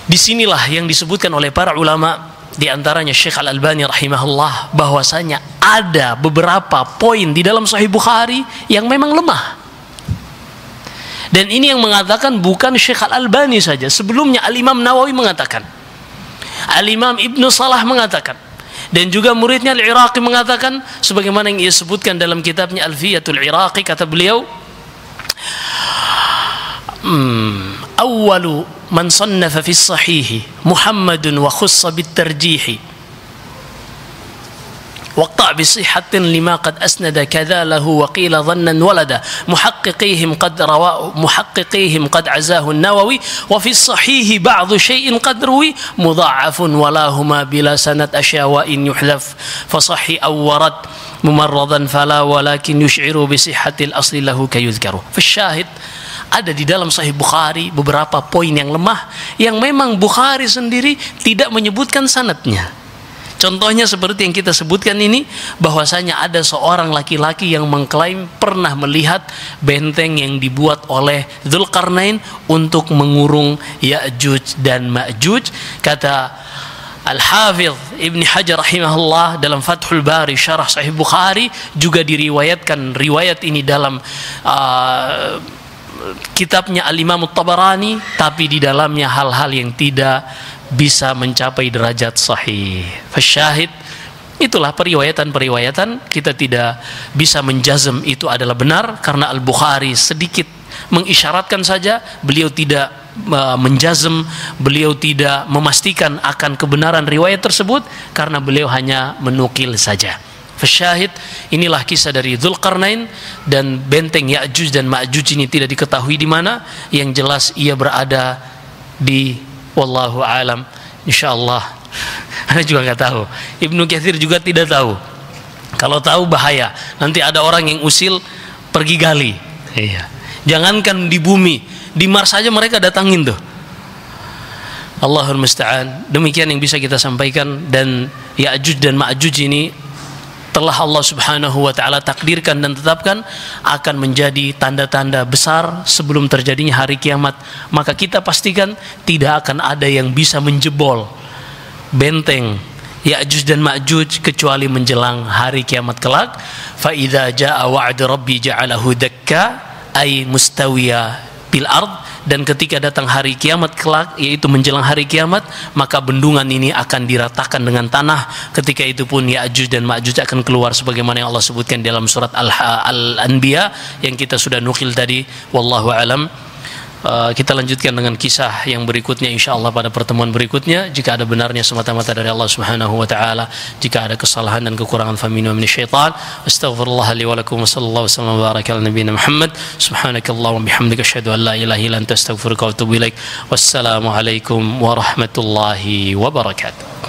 A: disinilah yang disebutkan oleh para ulama, di antaranya Syekh Al-Albani rahimahullah, bahwasanya ada beberapa poin di dalam Sahih Bukhari yang memang lemah. Dan ini yang mengatakan bukan Syekh Al-Albani saja. Sebelumnya Al-Imam Nawawi mengatakan, Al-Imam Ibnu Salah mengatakan, dan juga muridnya Al-Iraqi mengatakan, sebagaimana yang ia sebutkan dalam kitabnya Alfiyatul Iraqi, kata beliau, awwalu man sannafa fi sahihi Muhammadun wa khussa bitarjihi waqta' bi sihhatin lima qad asnada kadza lahu wa qila dhannan walada muhaqqiqihim qad azahu an-Nawawi wa fi sahihi ba'dhu shay'in qad ruwi mudha'afun wala huma bila sanad asyawa in yuhdhaf fa sahih awwarat mumarradan fala walakin yush'iru bi sihhatil asli lahu kayudhkaru. Fa syahid, ada di dalam Sahih Bukhari beberapa poin yang lemah, yang memang Bukhari sendiri tidak menyebutkan sanadnya. Contohnya seperti yang kita sebutkan ini, bahwasanya ada seorang laki-laki yang mengklaim pernah melihat benteng yang dibuat oleh Dzulqarnain untuk mengurung Ya'juj dan Ma'juj. Kata Al-Hafidh Ibn Hajar rahimahullah dalam Fathul Bari Syarah Sahih Bukhari, juga diriwayatkan riwayat ini dalam kitabnya Al-Imam At-Tabarani, tapi di dalamnya hal-hal yang tidak bisa mencapai derajat sahih. Fasyahid, itulah periwayatan-periwayatan, kita tidak bisa menjazm itu adalah benar, karena Al-Bukhari sedikit mengisyaratkan saja, beliau tidak menjazm, beliau tidak memastikan akan kebenaran riwayat tersebut, karena beliau hanya menukil saja. Fasyahid, inilah kisah dari Dzulqarnain, dan benteng Ya'juj dan Ma'juj ini tidak diketahui di mana, yang jelas ia berada di, wallahu alam, insyaallah. Anda juga nggak tahu, Ibnu Katsir juga tidak tahu. Kalau tahu bahaya, nanti ada orang yang usil pergi gali. Iya. Jangankan di bumi, di Mars saja mereka datangin tuh. Allahul musta'an. Demikian yang bisa kita sampaikan. Dan Ya'juj dan Ma'juj ini telah Allah subhanahu wa ta'ala takdirkan dan tetapkan akan menjadi tanda-tanda besar sebelum terjadinya hari kiamat. Maka kita pastikan tidak akan ada yang bisa menjebol benteng Ya'juj dan Ma'juj kecuali menjelang hari kiamat kelak. Fa idza jaa wa'du rabbi ja'alahu dakka ay mustawiya bil ard. Dan ketika datang hari kiamat kelak, yaitu menjelang hari kiamat, maka bendungan ini akan diratakan dengan tanah. Ketika itu pun Ya'juj dan Ma'juj akan keluar sebagaimana yang Allah sebutkan dalam surat Al-Anbiya yang kita sudah nukil tadi. Wallahu alam. Kita lanjutkan dengan kisah yang berikutnya insyaallah pada pertemuan berikutnya. Jika ada benarnya semata-mata dari Allah Subhanahu wa taala, jika ada kesalahan dan kekurangan faminna minasyaitan. Astaghfirullah li wa lakum, sallallahu wasallam wa baraka ala nabiyyina Muhammad. Subhanakallahumma bihamdika asyhadu an la ilaha illa anta astaghfiruka wa atubu ilaik. Wassalamu alaikum warahmatullahi wabarakatuh.